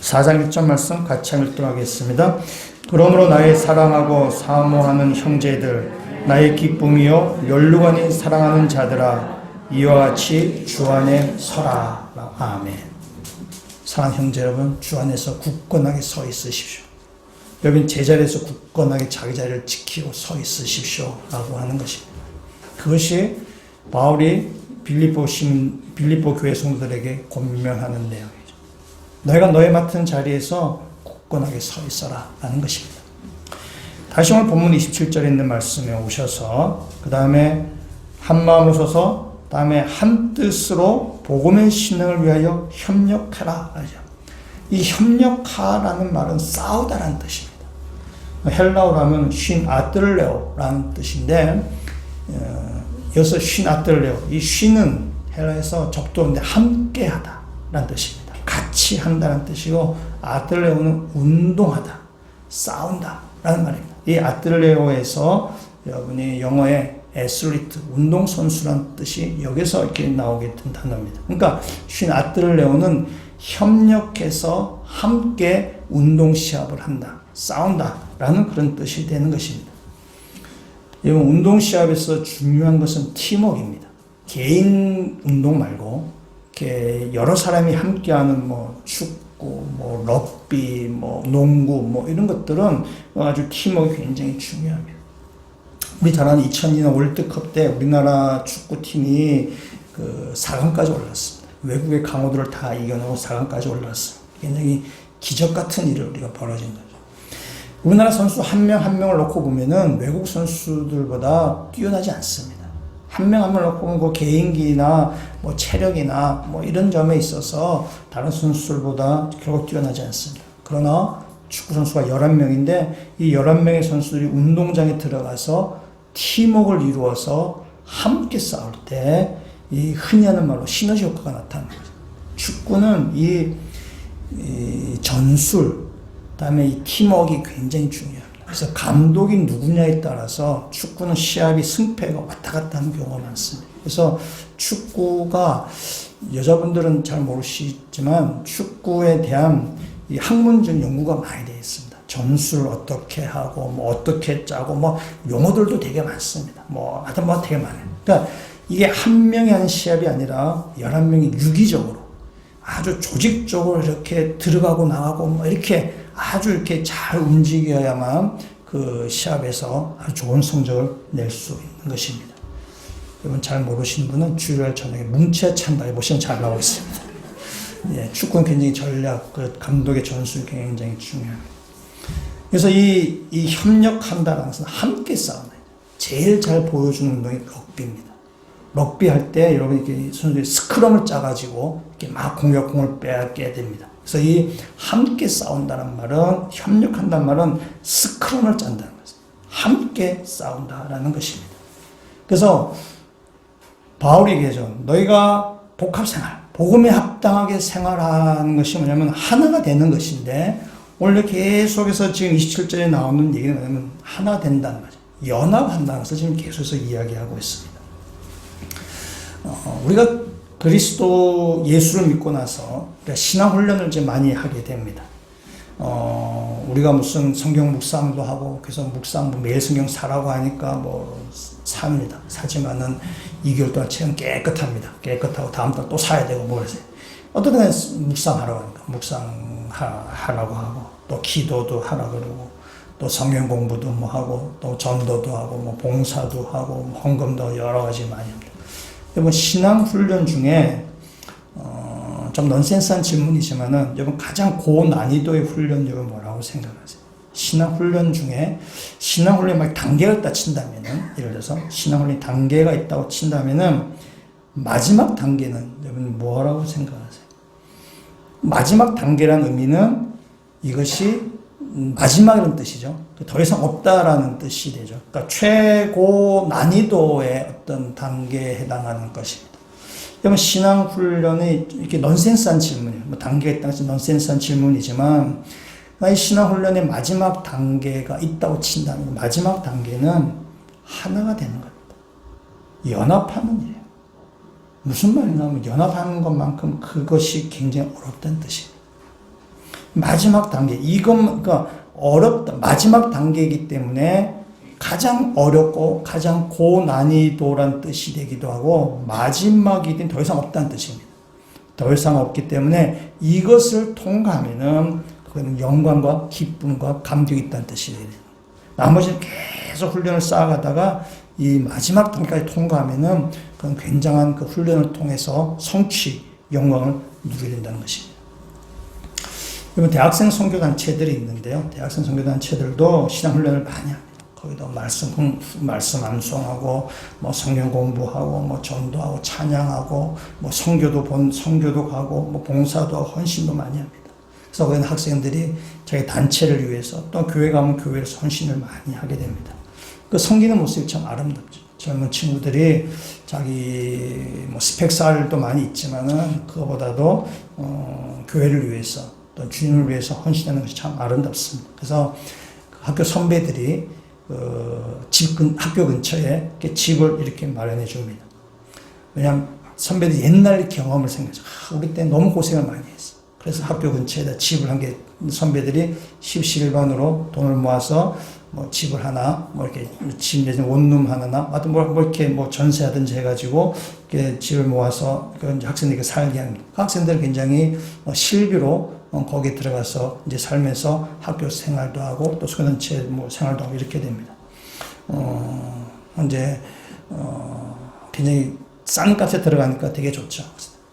4장 1절 말씀 같이 읽도록 하겠습니다. 그러므로 나의 사랑하고 사모하는 형제들, 나의 기쁨이요 연루관이 사랑하는 자들아, 이와 같이 주 안에 서라. 아멘. 사랑하는 형제 여러분, 주 안에서 굳건하게 서 있으십시오. 여러분 제자리에서 굳건하게 자기 자리를 지키고 서 있으십시오 라고 하는 것입니다. 그것이 바울이 빌립보 교회 성도들에게 권면하는 내용이죠. 너희가 너의 맡은 자리에서 굳건하게 서 있어라 라는 것입니다. 다시 오늘 본문 27절에 있는 말씀에 오셔서 그 다음에 한 마음으로 서서 다음에 한 뜻으로 복음의 신앙을 위하여 협력하라 하죠. 이 협력하라는 말은 싸우다라는 뜻입니다. 헬라어로 하면 쉰 아들레오라는 뜻인데 여기서 쉰 아들레오, 이 쉰은 헬라에서 접두어인데 함께하다라는 뜻입니다. 같이 한다는 뜻이고 아들레오는 운동하다, 싸운다라는 말입니다. 이 아들레오에서 여러분이 영어에 애슬리트, 운동선수라는 뜻이 여기서 이렇게 나오게 된 단어입니다. 그러니까 쉰 아들레오는 협력해서 함께 운동시합을 한다, 싸운다라는 그런 뜻이 되는 것입니다. 이번 운동시합에서 중요한 것은 팀워크입니다. 개인 운동 말고 이렇게 여러 사람이 함께하는 뭐 축구, 뭐 럭비, 뭐 농구, 뭐 이런 것들은 아주 팀워크 굉장히 중요합니다. 우리 잘 아는 2002년 월드컵 때 우리나라 축구팀이 그 4강까지 올랐습니다. 외국의 강호들을 다 이겨내고 4강까지 올랐어요. 굉장히 기적 같은 일을 우리가 벌어진 거죠. 우리나라 선수 한 명 한 명을 놓고 보면은 외국 선수들보다 뛰어나지 않습니다. 한 명 한 명을 놓고 보면 그 개인기나 뭐 체력이나 뭐 이런 점에 있어서 다른 선수들보다 결국 뛰어나지 않습니다. 그러나 축구 선수가 11명인데 이 11명의 선수들이 운동장에 들어가서 팀워크를 이루어서 함께 싸울 때 이 흔히 하는 말로 시너지 효과가 나타납니다. 축구는 이 전술, 그다음에 이 팀워크가 굉장히 중요합니다. 그래서 감독이 누구냐에 따라서 축구는 시합이 승패가 왔다 갔다 하는 경우가 많습니다. 그래서 축구가 여자분들은 잘 모르시지만 축구에 대한 이 학문적 연구가 많이 되어 있습니다. 전술을 어떻게 하고, 뭐 어떻게 짜고, 뭐 용어들도 되게 많습니다. 뭐 하여튼 뭐 되게 많아요. 그러니까 이게 한 명이 하는 시합이 아니라 11명이 유기적으로 아주 조직적으로 이렇게 들어가고 나가고 뭐 이렇게 아주 이렇게 잘 움직여야만 그 시합에서 아주 좋은 성적을 낼 수 있는 것입니다. 여러분 잘 모르시는 분은 주일날 저녁에 뭉쳐 찬다에 보시면 잘 나오고 있습니다. 예, 축구는 굉장히 전략, 그 감독의 전술이 굉장히 중요합니다. 그래서 이 협력한다는 것은 함께 싸우는, 제일 잘 보여주는 운동이 럭비입니다. 럭비 할 때 여러분 이렇게 선수들이 스크럼을 짜가지고 이렇게 막 공격공을 빼앗게 됩니다. 그래서 이 함께 싸운다는 말은, 협력한다는 말은 스크럼을 짠다는 거죠. 함께 싸운다라는 것입니다. 그래서 바울이 얘기하죠. 너희가 복합생활, 복음에 합당하게 생활하는 것이 뭐냐면 하나가 되는 것인데, 오늘 계속해서 지금 27절에 나오는 얘기는 뭐냐면 하나 된다는 거죠. 연합한다는 것을 지금 계속해서 이야기하고 있습니다. 우리가 그리스도 예수를 믿고 나서 신앙 훈련을 이제 많이 하게 됩니다. 우리가 무슨 성경 묵상도 하고, 그래서 묵상, 매일 성경 사라고 하니까 삽니다. 사지만은 2개월 동안 책은 깨끗합니다. 깨끗하고 다음 달 또 사야 되고 그러세요. 어떤 때는 묵상하라고 하니까 묵상하라고 하고, 또 기도도 하라 그러고, 또 성경 공부도 하고, 또 전도도 하고, 봉사도 하고, 헌금도 여러 가지 많이 합니다. 여러분, 신앙 훈련 중에, 좀 넌센스한 질문이지만은, 여러분, 가장 고난이도의 훈련, 여러분 뭐라고 생각하세요? 신앙 훈련 중에, 신앙 훈련 막 단계가 있다 친다면은, 예를 들어서, 신앙 훈련 단계가 있다고 친다면은, 마지막 단계는, 여러분 뭐라고 생각하세요? 마지막 단계라는 의미는 이것이 마지막이라는 뜻이죠. 더 이상 없다라는 뜻이 되죠. 그러니까 최고 난이도의 어떤 단계에 해당하는 것입니다. 그러면 신앙 훈련이 이렇게 넌센스한 질문이에요. 단계에 따라서 넌센스한 질문이지만, 이 신앙 훈련의 마지막 단계가 있다고 친다면, 마지막 단계는 하나가 되는 겁니다. 연합하는 일이에요. 무슨 말이냐면, 연합하는 것만큼 그것이 굉장히 어렵다는 뜻이에요. 마지막 단계, 그러니까 어렵다. 마지막 단계이기 때문에 가장 어렵고 가장 고난이도란 뜻이 되기도 하고, 마지막이든 더 이상 없다는 뜻입니다. 더 이상 없기 때문에 이것을 통과하면은 그거는 영광과 기쁨과 감격이 있다는 뜻이 돼요. 나머지는 계속 훈련을 쌓아가다가 이 마지막 단계까지 통과하면은 그건 굉장한 그 훈련을 통해서 성취, 영광을 누리게 된다는 것입니다. 그러면 대학생 선교단체들이 있는데요. 대학생 선교단체들도 신앙훈련을 많이 합니다. 거기도 말씀 암송하고, 성경 공부하고, 전도하고, 찬양하고, 선교도 가고, 봉사도 하고, 헌신도 많이 합니다. 그래서 거기는 학생들이 자기 단체를 위해서, 또 교회 가면 교회에서 헌신을 많이 하게 됩니다. 그 섬기는 모습이 참 아름답죠. 젊은 친구들이 자기 스펙살도 많이 있지만은 그거보다도 교회를 위해서, 또 주님을 위해서 헌신하는 것이 참 아름답습니다. 그래서 학교 선배들이 학교 근처에 집을 이렇게 마련해 줍니다. 왜냐하면 선배들이 옛날 경험을 생각하죠. 우리 때 너무 고생을 많이 했어. 그래서 학교 근처에다 집을 한 게, 선배들이 11번으로 돈을 모아서 집을 하나, 이렇게 집 내지 원룸 하나나, 하여튼 이렇게 전세하든지 해가지고 이렇게 집을 모아서 학생들에게 살게 합니다. 학생들은 굉장히 실비로 거기에 들어가서 이제 살면서 학교 생활도 하고, 또 소년체 생활도 하고 이렇게 됩니다. 이제 굉장히 싼 값에 들어가니까 되게 좋죠.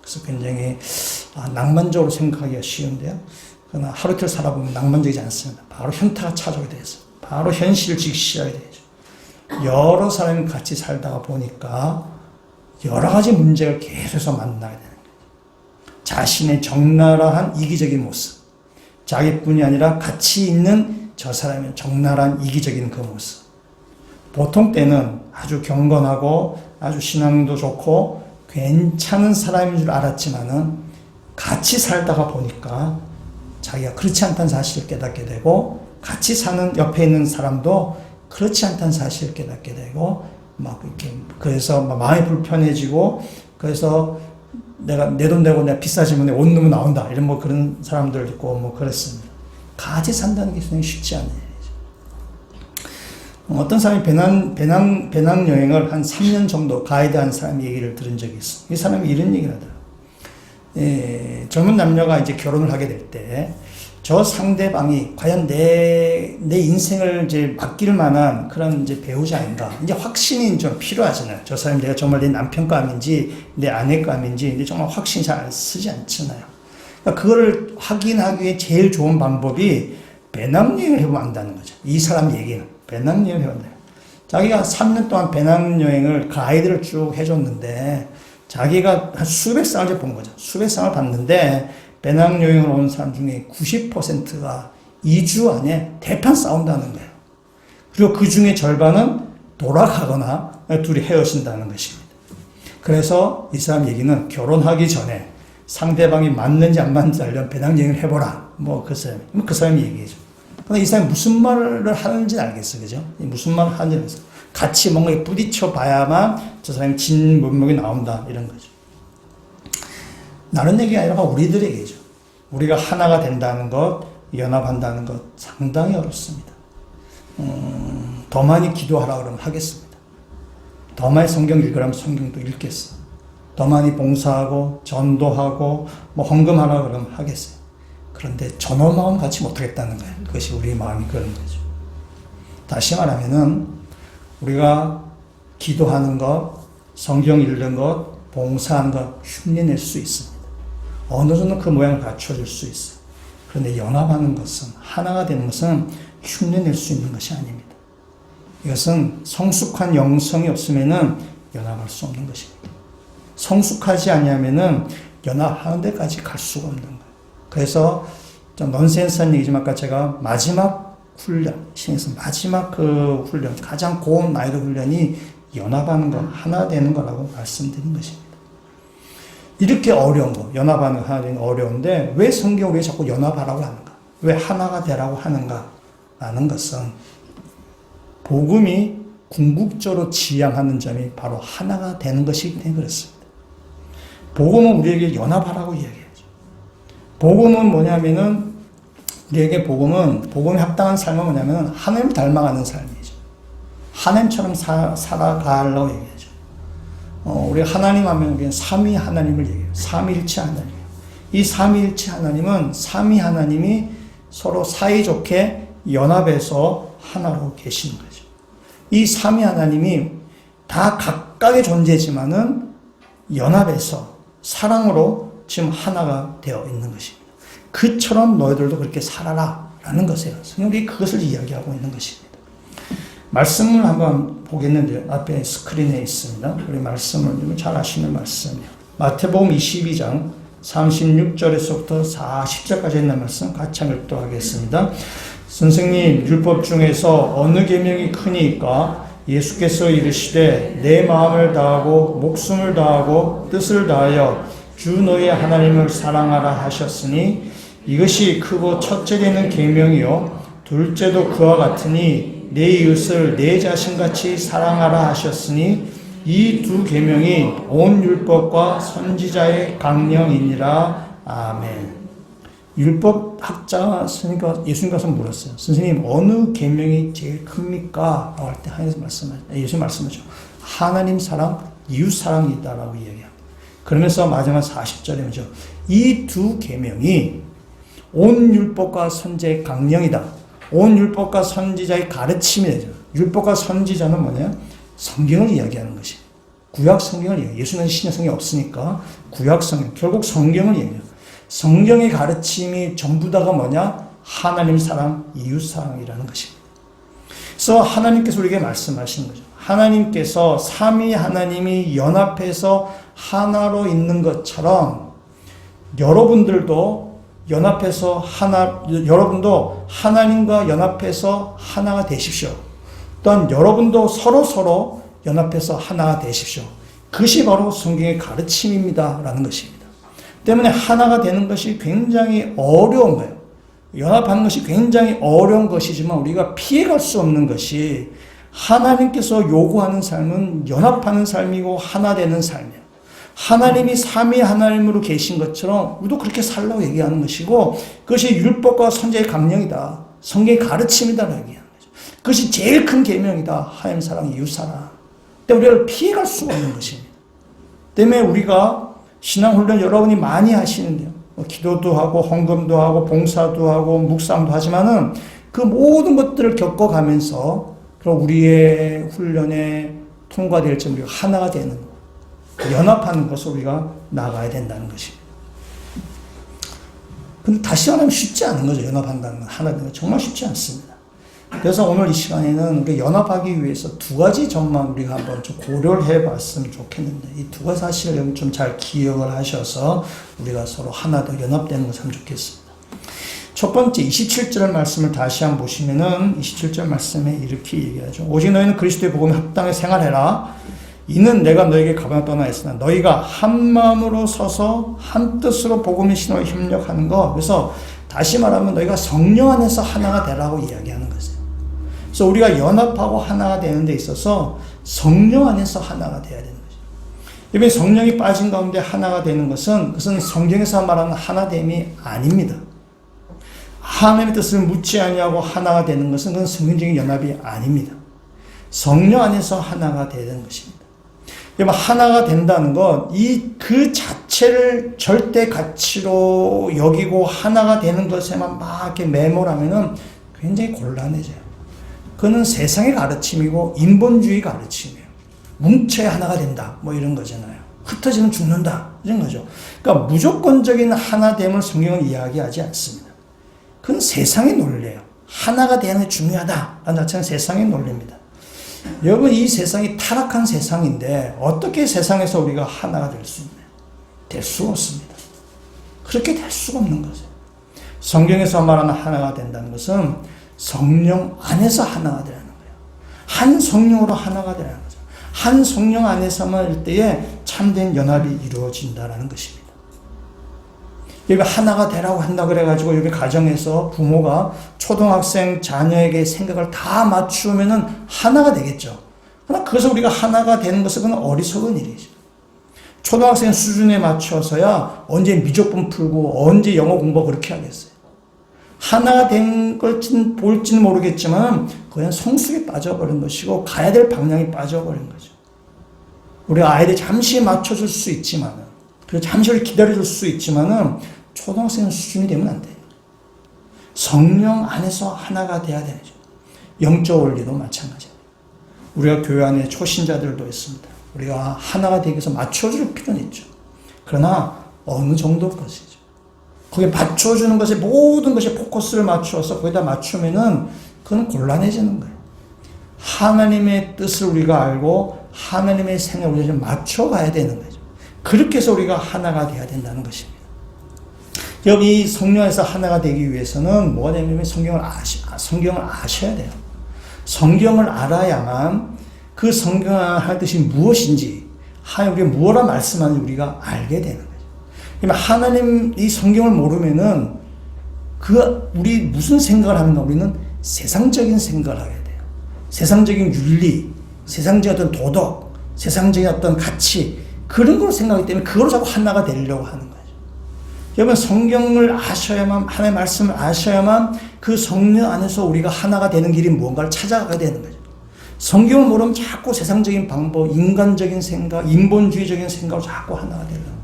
그래서 굉장히 낭만적으로 생각하기가 쉬운데요. 그러나 하루 이틀 살아보면 낭만적이지 않습니다. 바로 현타가 찾아오게 되죠. 바로 현실을 직시하게 되죠. 여러 사람이 같이 살다가 보니까 여러 가지 문제를 계속해서 만나게 되는 거예요. 자신의 적나라한 이기적인 모습, 자기뿐이 아니라 같이 있는 저 사람의 적나라한 이기적인 그 모습. 보통 때는 아주 경건하고 아주 신앙도 좋고 괜찮은 사람인 줄 알았지만은 같이 살다가 보니까 자기가 그렇지 않다는 사실을 깨닫게 되고, 같이 사는 옆에 있는 사람도 그렇지 않다는 사실을 깨닫게 되고, 그래서 마음이 불편해지고, 그래서 내가 내 돈 내고 내가 비싸지면 원룸은 나온다, 이런 그런 사람들 있고 그랬습니다. 같이 산다는 게 굉장히 쉽지 않은 일이죠. 어떤 사람이 배낭 여행을 한 3년 정도 가이드한 사람 얘기를 들은 적이 있어. 이 사람이 이런 얘기를 하더라고요. 젊은 남녀가 이제 결혼을 하게 될 때, 저 상대방이 과연 내 인생을 이제 맡길 만한 그런 이제 배우자인가. 이제 확신이 좀 필요하잖아요. 저 사람이 내가 정말 내 남편감인지, 내 아내감인지, 이제 정말 확신이 잘 쓰지 않잖아요. 그러니까 그거를 확인하기 위해 제일 좋은 방법이 배낭여행을 해보면 안다는 거죠. 이 사람 얘기는. 배낭여행을 해본다. 자기가 3년 동안 배낭여행을 가이드를 쭉 해줬는데 자기가 한 수백 쌍을 본 거죠. 수백 쌍을 봤는데 배낭여행을 온 사람 중에 90%가 2주 안에 대판 싸운다는 거예요. 그리고 그 중에 절반은 돌아가거나 둘이 헤어진다는 것입니다. 그래서 이 사람 얘기는 결혼하기 전에 상대방이 맞는지 안 맞는지 알려면 배낭여행을 해보라. 그 사람이 얘기해줘. 근데 이 사람이 무슨 말을 하는지 알겠어. 그죠? 무슨 말을 하는지 알겠어. 같이 뭔가 부딪혀 봐야만 저 사람이 진 면목이 나온다. 이런 거죠. 나는 얘기가 아니라 우리들에게죠. 우리가 하나가 된다는 것, 연합한다는 것 상당히 어렵습니다. 더 많이 기도하라 그러면 하겠습니다. 더 많이 성경 읽으라면 성경도 읽겠어. 더 많이 봉사하고 전도하고 헌금하라 그러면 하겠어요. 그런데 전원 마음 같이 못하겠다는 거예요. 그것이 우리의 마음이 그런 거죠. 다시 말하면은 우리가 기도하는 것, 성경 읽는 것, 봉사하는 것 흉내낼 수 있습니다. 어느 정도 그 모양을 갖춰줄 수 있어요. 그런데 연합하는 것은, 하나가 되는 것은 흉내낼 수 있는 것이 아닙니다. 이것은 성숙한 영성이 없으면은 연합할 수 없는 것입니다. 성숙하지 아니하면은 연합하는 데까지 갈 수가 없는 거예요. 그래서 좀 넌센스한 얘기지만 아까 제가 마지막 훈련, 신에서 마지막 그 훈련, 가장 고운 난이도 훈련이 연합하는 것, 하나 되는 거라고 말씀드린 것입니다. 이렇게 어려운 거, 연합하는 거, 하나 되는 거 어려운데 왜 성경을 왜 자꾸 연합하라고 하는가? 왜 하나가 되라고 하는가? 라는 것은 복음이 궁극적으로 지향하는 점이 바로 하나가 되는 것이기 때문에 그렇습니다. 복음은 우리에게 연합하라고 이야기하죠. 복음은 뭐냐면은 우리에게 복음에 합당한 삶은 뭐냐면 하나님을 닮아가는 삶이죠. 하나님처럼 살아가려고 얘기하죠. 우리가 하나님 하면 우리는 삼위 하나님을 얘기해요. 삼위일체 하나님. 이 삼위일체 하나님은 삼위 하나님이 서로 사이좋게 연합해서 하나로 계시는 거죠. 이 삼위 하나님이 다 각각의 존재지만은 연합해서 사랑으로 지금 하나가 되어 있는 것입니다. 그처럼 너희들도 그렇게 살아라 라는 것이에요. 성경이 그것을 이야기하고 있는 것입니다. 말씀을 한번 보겠는데요. 앞에 스크린에 있습니다. 우리 말씀을 잘 아시는 말씀이에요. 마태복음 22장 36절에서부터 40절까지 있는 말씀 같이 읽도록 하겠습니다. 선생님, 율법 중에서 어느 계명이 크니까? 예수께서 이르시되 내 마음을 다하고 목숨을 다하고 뜻을 다하여 주 너의 하나님을 사랑하라 하셨으니 이것이 크고 첫째 되는 계명이요 둘째도 그와 같으니 내 이웃을 내 자신같이 사랑하라 하셨으니 이 두 계명이 온 율법과 선지자의 강령이니라. 아멘. 율법 학자 스님과 예수님 가서 물었어요. 선생님, 어느 계명이 제일 큽니까? 라고 할 때 예수님 말씀하죠. 하나님 사랑, 이웃 사랑이다라고 이야기합니다. 그러면서 마지막 40절에 뭐죠? 이 두 계명이 온 율법과 선지자의 강령이다. 온 율법과 선지자의 가르침이 되죠. 율법과 선지자는 뭐냐? 성경을 이야기하는 것이. 구약 성경을 이야기해요. 예수는 신약 성경이 없으니까 구약 성경, 결국 성경을 이야기해요. 성경의 가르침이 전부 다가 뭐냐? 하나님 사랑, 이웃 사랑이라는 것입니다. 그래서 하나님께서 우리에게 말씀하시는 거죠. 하나님께서 삼위 하나님이 연합해서 하나로 있는 것처럼 여러분들도 여러분도 하나님과 연합해서 하나가 되십시오. 또한 여러분도 서로 연합해서 하나가 되십시오. 그것이 바로 성경의 가르침입니다. 라는 것입니다. 때문에 하나가 되는 것이 굉장히 어려운 거예요. 연합하는 것이 굉장히 어려운 것이지만 우리가 피해갈 수 없는 것이 하나님께서 요구하는 삶은 연합하는 삶이고 하나 되는 삶이에요. 하나님이 삼위 하나님으로 계신 것처럼 우리도 그렇게 살라고 얘기하는 것이고 그것이 율법과 선지자의 강령이다. 성경의 가르침이다. 라고 얘기하는 거죠. 그것이 제일 큰 계명이다. 하나님 사랑, 이웃 사랑. 때문에 우리를 피해갈 수가 없는 것입니다. 때문에 우리가 신앙훈련 여러분이 많이 하시는데요. 기도도 하고 헌금도 하고 봉사도 하고 묵상도 하지만은 그 모든 것들을 겪어가면서 우리의 훈련에 통과될 점 우리가 하나가 되는 연합하는 것을 우리가 나가야 된다는 것입니다. 근데 다시 말하면 쉽지 않은 거죠. 연합한다는 건 하나 되는 건 정말 쉽지 않습니다. 그래서 오늘 이 시간에는 우리 연합하기 위해서 두 가지 점만 우리가 한번 좀 고려를 해봤으면 좋겠는데, 이 두 가지 사실을 좀 잘 기억을 하셔서 우리가 서로 하나 더 연합되는 것을 하면 좋겠습니다. 첫 번째 27절 말씀을 다시 한번 보시면은 27절 말씀에 이렇게 얘기하죠. 오직 너희는 그리스도의 복음에 합당하게 생활해라. 이는 내가 너에게 가방을 떠나 했으나 너희가 한 마음으로 서서 한 뜻으로 복음의 신호에 협력하는 것. 그래서 다시 말하면 너희가 성령 안에서 하나가 되라고 이야기하는 것이에요. 그래서 우리가 연합하고 하나가 되는 데 있어서 성령 안에서 하나가 돼야 되는 거죠. 이번에 성령이 빠진 가운데 하나가 되는 것은 성경에서 말하는 하나됨이 아닙니다. 하나님의 뜻을 묻지 아니하고 하나가 되는 것은 그건 성경적인 연합이 아닙니다. 성령 안에서 하나가 되는 것입니다. 여러분, 하나가 된다는 것, 그 자체를 절대 가치로 여기고 하나가 되는 것에만 막 이렇게 매몰하면은 굉장히 곤란해져요. 그거는 세상의 가르침이고 인본주의 가르침이에요. 뭉쳐야 하나가 된다, 뭐 이런 거잖아요. 흩어지면 죽는다, 이런 거죠. 그러니까 무조건적인 하나됨을 성경은 이야기하지 않습니다. 그건 세상의 논리예요. 하나가 되는 게 중요하다, 라는 자체는 세상의 논리입니다. 여러분, 이 세상이 타락한 세상인데 어떻게 세상에서 우리가 하나가 될 수 있나요? 될 수가 없습니다. 그렇게 될 수가 없는 거죠. 성경에서 말하는 하나가 된다는 것은 성령 안에서 하나가 되라는 거예요. 한 성령으로 하나가 되라는 거죠. 한 성령 안에서만 일 때에 참된 연합이 이루어진다는 것입니다. 여기 하나가 되라고 한다 그래가지고 여기 가정에서 부모가 초등학생 자녀에게 생각을 다 맞추면은 하나가 되겠죠. 그러나 그것을 우리가 하나가 되는 것은 그건 어리석은 일이죠. 초등학생 수준에 맞춰서야 언제 미적분 풀고 언제 영어 공부 그렇게 하겠어요. 하나가 된 걸진 볼지는 모르겠지만 그냥 성숙에 빠져버린 것이고 가야 될 방향이 빠져버린 거죠. 우리 아이들 잠시 맞춰줄 수 있지만은, 그리고 잠시 기다려줄 수 있지만은 초등학생 수준이 되면 안 돼요. 성령 안에서 하나가 돼야 되죠. 영적 원리도 마찬가지입니다. 우리가 교회 안에 초신자들도 있습니다. 우리가 하나가 되기 위해서 맞춰줄 필요는 있죠. 그러나 어느 정도 것이죠. 거기에 맞춰주는 것에 모든 것에 포커스를 맞추어서 거기다 맞추면은 그건 곤란해지는 거예요. 하나님의 뜻을 우리가 알고 하나님의 생각을 우리가 좀 맞춰가야 되는 거죠. 그렇게 해서 우리가 하나가 돼야 된다는 것입니다. 여기 성령에서 하나가 되기 위해서는 뭐가 되냐면 성경을 아셔야 돼요. 성경을 알아야만 그 성경 할 뜻이 무엇인지, 하나님이 무엇라 말씀하는지 우리가 알게 되는 거죠. 그러면 하나님 이 성경을 모르면은 우리 무슨 생각을 하는가? 우리는 세상적인 생각을 하게 돼요. 세상적인 윤리, 세상적인 어떤 도덕, 세상적인 어떤 가치, 그런 걸 생각하기 때문에 그걸로 자꾸 하나가 되려고 하는 거죠. 여러분, 성경을 아셔야만, 하나님의 말씀을 아셔야만 그 성령 안에서 우리가 하나가 되는 길이 무언가를 찾아가게 되는 거죠. 성경을 모르면 자꾸 세상적인 방법, 인간적인 생각, 인본주의적인 생각으로 자꾸 하나가 되려고.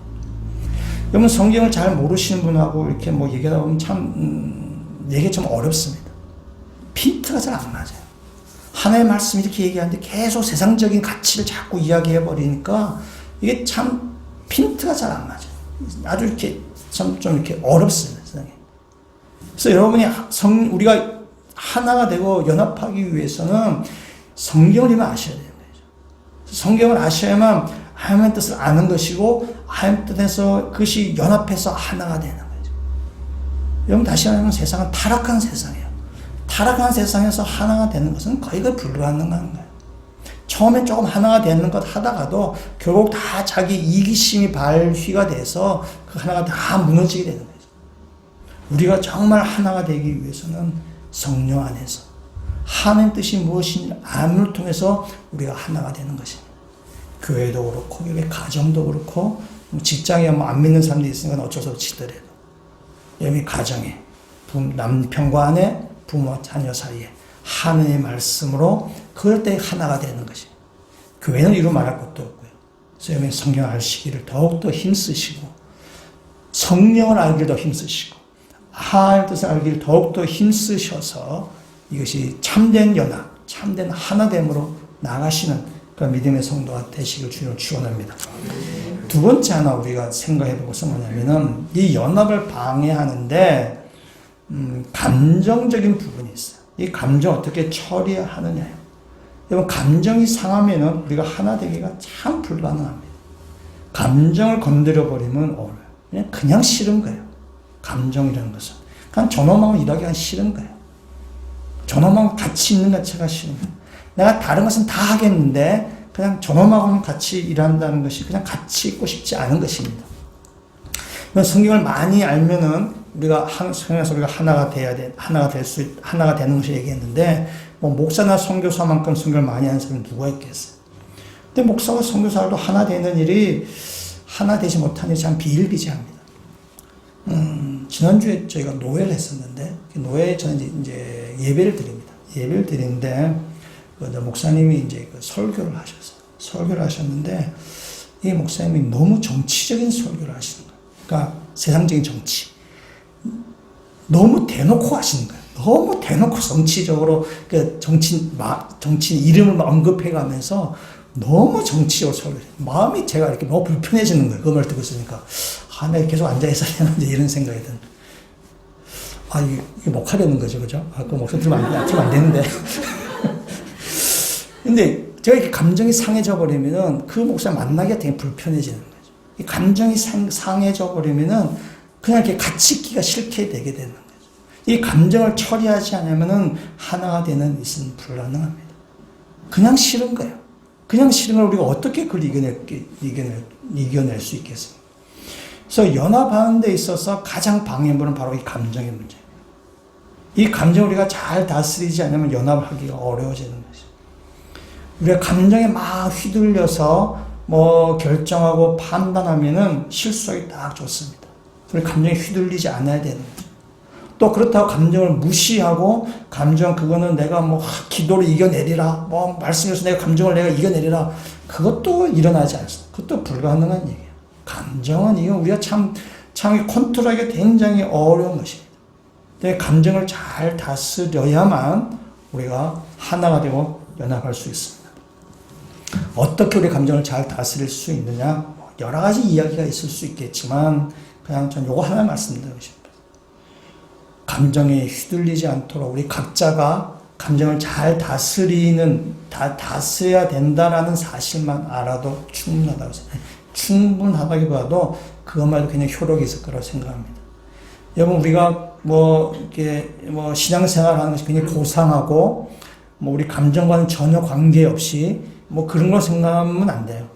여러분, 성경을 잘 모르시는 분하고 이렇게 뭐 얘기하다 보면 참, 얘기 좀 어렵습니다. 핀트가 잘 안 맞아요. 하나님의 말씀이 이렇게 얘기하는데 계속 세상적인 가치를 자꾸 이야기해 버리니까 이게 참 핀트가 잘 안 맞아요. 아주 이렇게 좀 이렇게 어렵습니다, 세상에. 그래서 여러분이 우리가 하나가 되고 연합하기 위해서는 성경을 이미 아셔야 되는 거죠. 성경을 아셔야만 하나님의 뜻을 아는 것이고 하나님의 뜻에서 그것이 연합해서 하나가 되는 거죠. 여러분, 다시 말하면 세상은 타락한 세상이에요. 타락한 세상에서 하나가 되는 것은 거의 불가능한 거예요. 처음에 조금 하나가 되는 것 하다가도 결국 다 자기 이기심이 발휘가 돼서 그 하나가 다 무너지게 되는 거죠. 우리가 정말 하나가 되기 위해서는 성령 안에서 하나님의 뜻이 무엇인지 암을 통해서 우리가 하나가 되는 것입니다. 교회도 그렇고, 교회 가정도 그렇고, 직장에 뭐 안 믿는 사람들이 있으니까 어쩔 수 없이 치더라도, 여기 가정에, 남편과 아내, 부모, 자녀 사이에 하나님의 말씀으로 그럴 때 하나가 되는 것입니다. 교회는 이루 말할 것도 없고요. 그래서 성경 알시기를 더욱더 힘쓰시고, 성령을 알기를 더 힘쓰시고, 하나님의 뜻을 알기를 더욱더 힘쓰셔서 이것이 참된 연합, 참된 하나됨으로 나가시는 그런 믿음의 성도가 되시길 주님으로 축원합니다. 두 번째 하나 우리가 생각해 볼 것은 뭐냐면은 이 연합을 방해하는데 감정적인 부분이 있어요. 이 감정 어떻게 처리하느냐요. 여러분, 감정이 상하면은 우리가 하나 되기가 참 불가능합니다. 감정을 건드려 버리면 어려워요. 그냥 싫은 거예요. 감정이라는 것은. 그냥 저놈하고 일하기가 싫은 거예요. 저놈하고 같이 있는 자체가 싫은 거예요. 내가 다른 것은 다 하겠는데 그냥 저놈하고는 같이 일한다는 것이 그냥 같이 있고 싶지 않은 것입니다. 성경을 많이 알면은 우리가 성경에서 우리가 하나가 돼야 돼, 하나가 되는 것을 얘기했는데, 뭐 목사나 선교사만큼 성경을 많이 하는 사람이 누가 있겠어요? 근데 목사와 선교사도 하나 되는 일이 하나 되지 못한 일이 참 비일비재합니다. 지난주에 저희가 노예를 했었는데, 노예에 저는 이제 예배를 드립니다. 예배를 드리는데, 목사님이 이제 설교를 하셨어요. 설교를 하셨는데, 이 목사님이 너무 정치적인 설교를 하시는 거예요. 그러니까 세상적인 정치. 너무 대놓고 하시는 거예요. 너무 대놓고 정치적으로, 정치 이름을 언급해 가면서 너무 정치적으로 설교해요. 마음이 제가 이렇게 너무 불편해지는 거예요. 그 말 듣고 있으니까. 내가 계속 앉아있어야 되는데 이런 생각이 드는. 이게 목하려는 거죠. 그죠? 그 목소리 들으면 안 되는데. 근데 제가 이렇게 감정이 상해져 버리면은 그 목사 만나기가 되게 불편해지는 거죠. 이 감정이 상해져 버리면은 그냥 이렇게 같이 있기가 싫게 되게 되는 거죠. 이 감정을 처리하지 않으면은 하나가 되는 것은 불가능합니다. 그냥 싫은 거예요. 그냥 싫은 걸 우리가 어떻게 그걸 이겨낼 수 있겠습니까? 그래서 연합하는 데 있어서 가장 방해물은 바로 이 감정의 문제예요. 이 감정을 우리가 잘 다스리지 않으면 연합을 하기가 어려워지는 거죠. 우리가 감정에 막 휘둘려서 결정하고 판단하면은 실수하기 딱 좋습니다. 우리 감정에 휘둘리지 않아야 되는 거죠. 또 그렇다고 감정을 무시하고 그거는 내가 기도로 이겨내리라, 말씀에서 내가 감정을 내가 이겨내리라, 그것도 일어나지 않습니다. 그것도 불가능한 얘기예요. 감정은 이건 우리가 참 컨트롤하기가 굉장히 어려운 것입니다. 근데 감정을 잘 다스려야만 우리가 하나가 되고 연합할 수 있습니다. 어떻게 우리 감정을 잘 다스릴 수 있느냐? 여러 가지 이야기가 있을 수 있겠지만 그냥 전 요거 하나 말씀드리고 싶어요. 감정에 휘둘리지 않도록 우리 각자가 감정을 잘 다스려야 된다라는 사실만 알아도 충분하다고 생각해요. 충분하다기보다도 그것만도 굉장히 효력이 있을 거라고 생각합니다. 여러분, 우리가 신앙생활 하는 것이 굉장히 고상하고, 우리 감정과는 전혀 관계없이, 그런 걸 생각하면 안 돼요.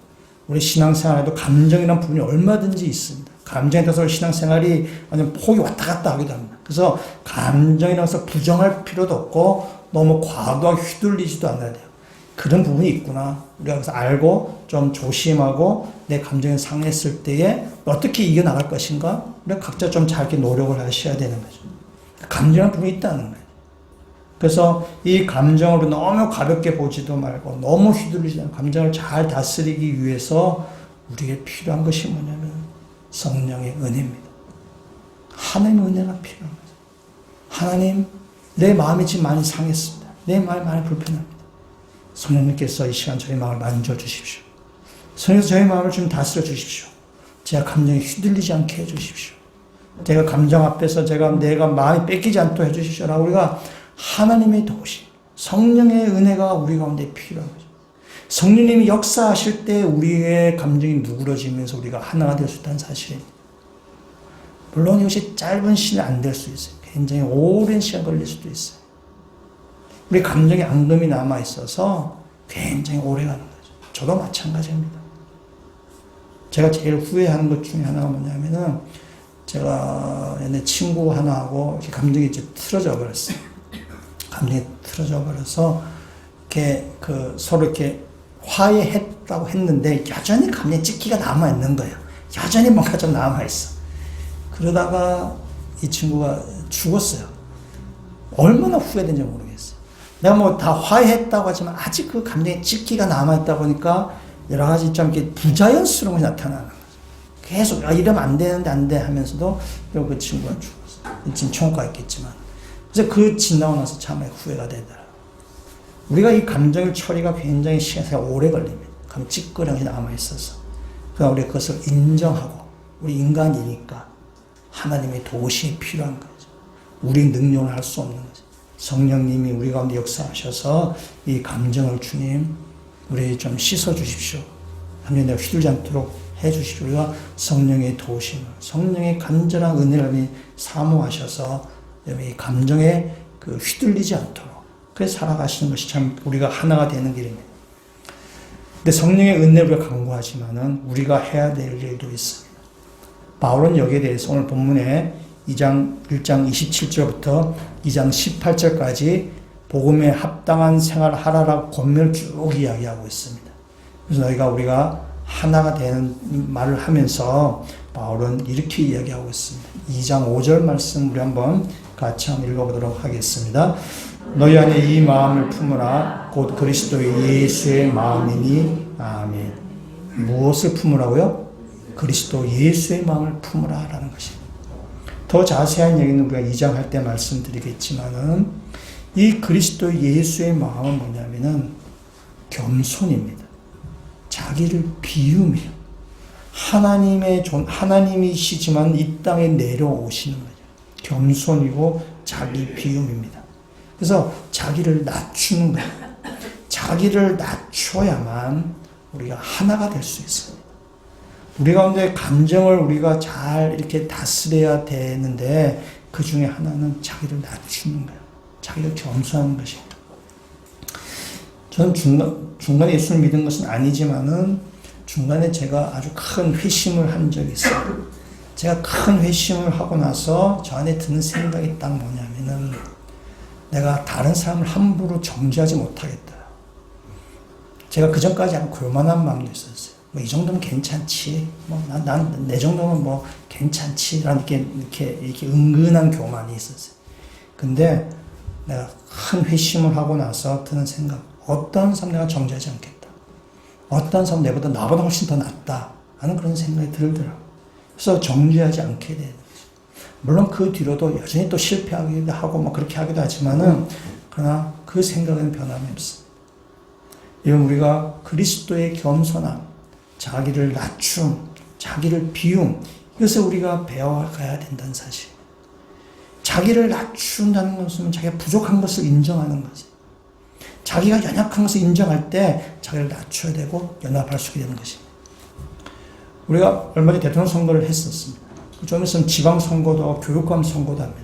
우리 신앙생활에도 감정이라는 부분이 얼마든지 있습니다. 감정에 따라서 신앙생활이 완전 폭이 왔다 갔다 하기도 합니다. 그래서 감정이라고 해서 부정할 필요도 없고, 너무 과도하게 휘둘리지도 않아야 돼요. 그런 부분이 있구나. 우리가 그래서 알고 좀 조심하고 내 감정이 상했을 때에 어떻게 이겨나갈 것인가? 우리가 각자 좀 잘 이렇게 노력을 하셔야 되는 거죠. 감정의 부분이 있다는 거예요. 그래서 이 감정으로 너무 가볍게 보지도 말고 너무 휘둘리지 않고 감정을 잘 다스리기 위해서 우리에게 필요한 것이 뭐냐면 성령의 은혜입니다. 하나님의 은혜가 필요한 거죠. 하나님, 내 마음이 지금 많이 상했습니다. 내 마음이 많이 불편합니다. 성령님께서 이 시간 저희 마음을 만져주십시오. 성령께서 저희 마음을 좀 다스려 주십시오. 제가 감정에 휘둘리지 않게 해주십시오. 제가 감정 앞에서 내가 마음이 뺏기지 않도록 해주십시오라고 우리가 하나님의 도우심, 성령의 은혜가 우리 가운데 필요한 거죠. 성령님이 역사하실 때 우리의 감정이 누그러지면서 우리가 하나가 될 수 있다는 사실입니다. 물론 이것이 짧은 시간이 안 될 수 있어요. 굉장히 오랜 시간 걸릴 수도 있어요. 우리 감정에 앙금이 남아있어서 굉장히 오래 가는 거죠. 저도 마찬가지입니다. 제가 제일 후회하는 것 중에 하나가 뭐냐면은 제가 옛날 친구 하나하고 이렇게 감정이 이제 틀어져 버렸어요. 감정이 틀어져 버려서 이렇게 서로 이렇게 화해했다고 했는데 여전히 감정에 찢기가 남아있는 거예요. 여전히 뭔가 좀 남아있어. 그러다가 이 친구가 죽었어요. 얼마나 후회된지 모르겠어요. 내가 다 화해했다고 하지만 아직 그 감정에 찢기가 남아있다 보니까 여러 가지 좀 이렇게 부자연스러운 것이 나타나는 거죠. 계속 이러면 안 되는데 안 돼 하면서도 그 친구가 죽었어요. 지금 총과가 있겠지만. 그래서 그 지나고 나서 참 후회가 되더라고요. 우리가 이 감정의 처리가 굉장히 시간이 오래 걸립니다. 그럼 찌끄러운 것이 남아있어서. 그러니까 우리가 그것을 인정하고 우리 인간이니까 하나님의 도우심이 필요한 거죠. 우리 능력을 할 수 없는 거죠. 성령님이 우리 가운데 역사하셔서 이 감정을 주님 우리 좀 씻어 주십시오. 하나님 내가 휘둘지 않도록 해 주십시오. 우리가 성령의 도우심을, 성령의 간절한 은혜를 사모하셔서 이 감정에 휘둘리지 않도록 그래 살아가시는 것이 참 우리가 하나가 되는 길입니다. 근데 성령의 은혜를 우리가 강구하지만은 우리가 해야 될 일도 있습니다. 바울은 여기에 대해서 오늘 본문에 1장 27절부터 2장 18절까지 복음에 합당한 생활을 하라라고 권면을 쭉 이야기하고 있습니다. 그래서 우리가 하나가 되는 말을 하면서 바울은 이렇게 이야기하고 있습니다. 2장 5절 말씀 우리 한번 같이 한번 읽어보도록 하겠습니다. 너희 안에 이 마음을 품으라 곧 그리스도의 예수의 마음이니 아멘. 무엇을 품으라고요? 그리스도 예수의 마음을 품으라 라는 것입니다. 더 자세한 얘기는 우리가 2장 할 때 말씀드리겠지만은 이 그리스도 예수의 마음은 뭐냐면은 겸손입니다. 자기를 비움이에요. 하나님이시지만 이 땅에 내려오시는 거죠. 겸손이고 자기 비움입니다. 그래서 자기를 낮추는 거예요. 자기를 낮춰야만 우리가 하나가 될 수 있습니다. 우리 가운데 감정을 우리가 잘 이렇게 다스려야 되는데 그 중에 하나는 자기를 낮추는 거예요. 자기를 겸손하는 것입니다. 저는 중간에 예수를 믿은 것은 아니지만은 중간에 제가 아주 큰 회심을 한 적이 있어요. 제가 큰 회심을 하고 나서 저 안에 드는 생각이 딱 뭐냐면은 내가 다른 사람을 함부로 정죄하지 못하겠다. 제가 그 전까지 한 교만한 마음도 있었어요. 뭐 이 정도면 괜찮지. 난 내 정도면 뭐 괜찮지. 이렇게 은근한 교만이 있었어요. 근데 내가 큰 회심을 하고 나서 드는 생각, 어떤 사람 내가 정죄하지 않겠다. 어떤 사람 나보다 훨씬 더 낫다. 하는 그런 생각이 들더라고요. 그래서 정죄하지 않게 되는 거죠. 물론 그 뒤로도 여전히 또 실패하기도 하고 뭐 그렇게 하기도 하지만은 그러나 그 생각은 변함이 없습니다. 이건 우리가 그리스도의 겸손함, 자기를 낮춤, 자기를 비움, 이것을 우리가 배워가야 된다는 사실. 자기를 낮춘다는 것은 자기가 부족한 것을 인정하는 거지. 자기가 연약한 것을 인정할 때 자기를 낮춰야 되고 연합할 수 있게 되는 것입니다. 우리가 얼마 전에 대통령 선거를 했었습니다. 좀 있으면 지방선거도 교육감 선거도 합니다.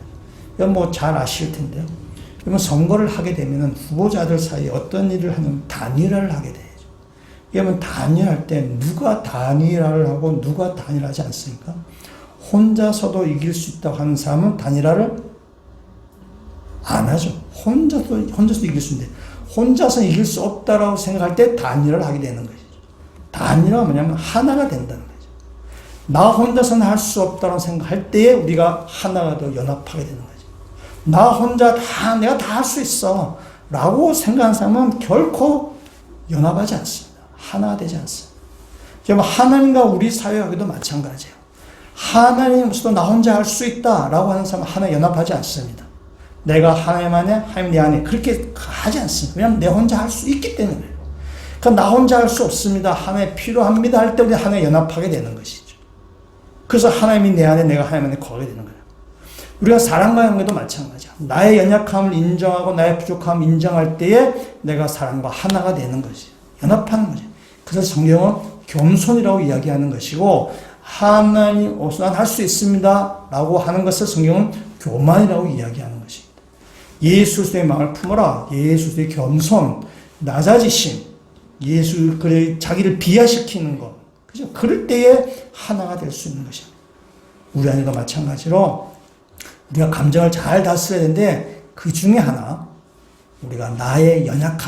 이건 뭐 잘 아실 텐데요. 그러면 선거를 하게 되면 후보자들 사이에 어떤 일을 하는 단일화를 하게 되죠. 그러면 단일화할 때 누가 단일화를 하고 누가 단일화하지 않습니까? 혼자서도 이길 수 있다고 하는 사람은 단일화를 안 하죠. 혼자서 이길 수 있는데 혼자서 이길 수 없다라고 생각할 때 단일화를 하게 되는 것이죠. 단일화가 뭐냐면 하나가 된다는 거죠. 나 혼자서는 할 수 없다고 생각할 때에 우리가 하나가 더 연합하게 되는 거죠. 나 혼자 내가 다 할 수 있어 라고 생각하는 사람은 결코 연합하지 않습니다. 하나가 되지 않습니다. 하나님과 우리 사회하고도 마찬가지예요. 하나님 없어도 나 혼자 할 수 있다라고 하는 사람은 하나 연합하지 않습니다. 내가 하나님 안에, 하나님 내 안에 그렇게 하지 않습니다. 왜냐하면 내 혼자 할 수 있기 때문에. 그러니까 나 혼자 할 수 없습니다. 하나님 필요합니다 할 때 우리 하나에 연합하게 되는 것이죠. 그래서 하나님이 내 안에, 내가 하나님 안에 거하게 되는 거예요. 우리가 사랑과 관계도 마찬가지야. 나의 연약함을 인정하고 나의 부족함을 인정할 때에 내가 사랑과 하나가 되는 것이 연합하는 거죠. 그래서 성경은 겸손이라고 이야기하는 것이고 하나님 없어 난 할 수 있습니다 라고 하는 것을 성경은 교만이라고 이야기하는 것입니다. 예수 그리스도의 마음을 품어라. 예수 그리스도의 겸손, 낮아지심, 예수 그의 자기를 비하시키는 것. 그죠? 그럴 때에 하나가 될 수 있는 것입니다. 우리 안에도 마찬가지로 우리가 감정을 잘 다스려야 되는데 그 중에 하나 우리가 나의 연약함,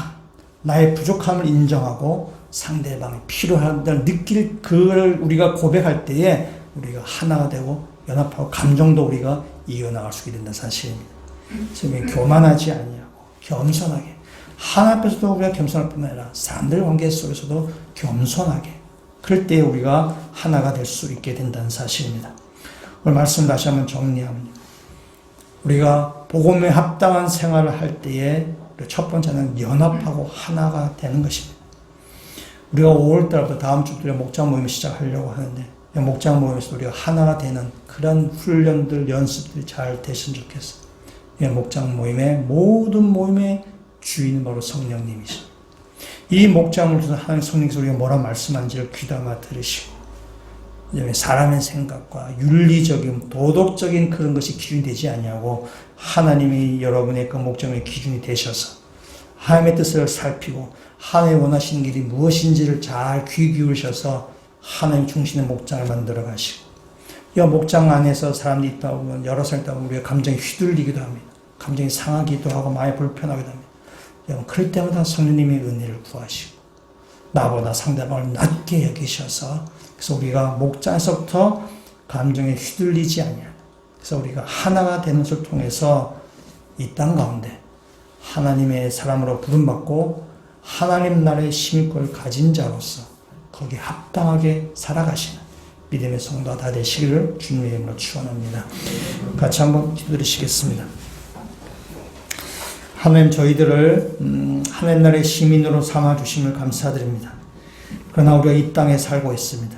나의 부족함을 인정하고 상대방이 필요하다는 느낄 그걸 우리가 고백할 때에 우리가 하나가 되고 연합하고 감정도 우리가 이어나갈 수 있게 된다는 사실입니다. 지금 교만하지 아니하고 겸손하게 하나 앞에서도 우리가 겸손할 뿐만 아니라 사람들 관계 속에서도 겸손하게 그럴 때 우리가 하나가 될 수 있게 된다는 사실입니다. 오늘 말씀 다시 한번 정리하면 우리가 복음에 합당한 생활을 할 때에 첫 번째는 연합하고 하나가 되는 것입니다. 우리가 5월달부터 다음 주부터 목장 모임을 시작하려고 하는데 목장 모임에서 우리가 하나가 되는 그런 훈련들, 연습들이 잘 되시면 좋겠어요. 이 목장 모임의 모든 모임의 주인은 바로 성령님이십니다. 이 목장을 통해서 하나님 성령께서 우리가 뭐라 말씀한지를 귀담아 들으시고 사람의 생각과 윤리적인 도덕적인 그런 것이 기준이 되지 않냐고 하나님이 여러분의 그 목장의 기준이 되셔서 하나님의 뜻을 살피고 하나님이 원하시는 길이 무엇인지를 잘 귀 기울이셔서 하나님 중심의 목장을 만들어 가시고 이 목장 안에서 사람들이 있다 보면 여러 살 있다 보면 우리가 감정이 휘둘리기도 합니다. 감정이 상하기도 하고 마음이 불편하기도 합니다. 여러분 그럴 때마다 성령님의 은혜를 구하시고 나보다 상대방을 낮게 여기셔서 그래서 우리가 목장에서부터 감정에 휘둘리지 아니하는 그래서 우리가 하나가 되는 것을 통해서 이 땅 가운데 하나님의 사람으로 부름받고 하나님 나라의 시민권을 가진 자로서 거기에 합당하게 살아가시는 믿음의 성도가 다 되시기를 주님의 이름으로 축원합니다. 같이 한번 기도드리시겠습니다. 하나님 저희들을 하나님 나라의 시민으로 삼아주심을 감사드립니다. 그러나 우리가 이 땅에 살고 있습니다.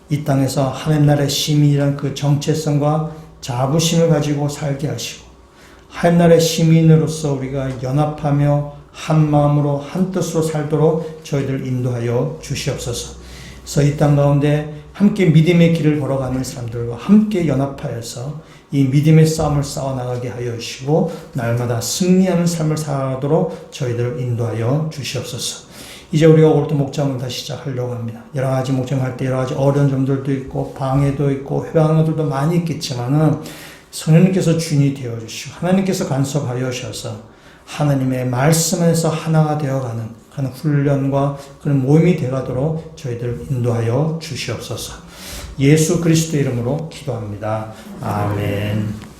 이 땅에서 하나님 나라의 시민이란 그 정체성과 자부심을 가지고 살게 하시고 하나님 나라의 시민으로서 우리가 연합하며 한 마음으로 한 뜻으로 살도록 저희들 인도하여 주시옵소서. 그래서 이 땅 가운데 함께 믿음의 길을 걸어가는 사람들과 함께 연합하여서 이 믿음의 싸움을 싸워나가게 하여 주시고 날마다 승리하는 삶을 살아가도록 저희들을 인도하여 주시옵소서. 이제 우리가 오늘도 목장을 다시 시작하려고 합니다. 여러 가지 목장할 때 여러 가지 어려운 점들도 있고 방해도 있고 회방하는 것들도 많이 있겠지만은 성령님께서 주인이 되어주시고 하나님께서 간섭하여 주셔서 하나님의 말씀에서 하나가 되어가는 그런 훈련과 그런 모임이 되가도록 저희들 인도하여 주시옵소서. 예수 그리스도의 이름으로 기도합니다. 아멘.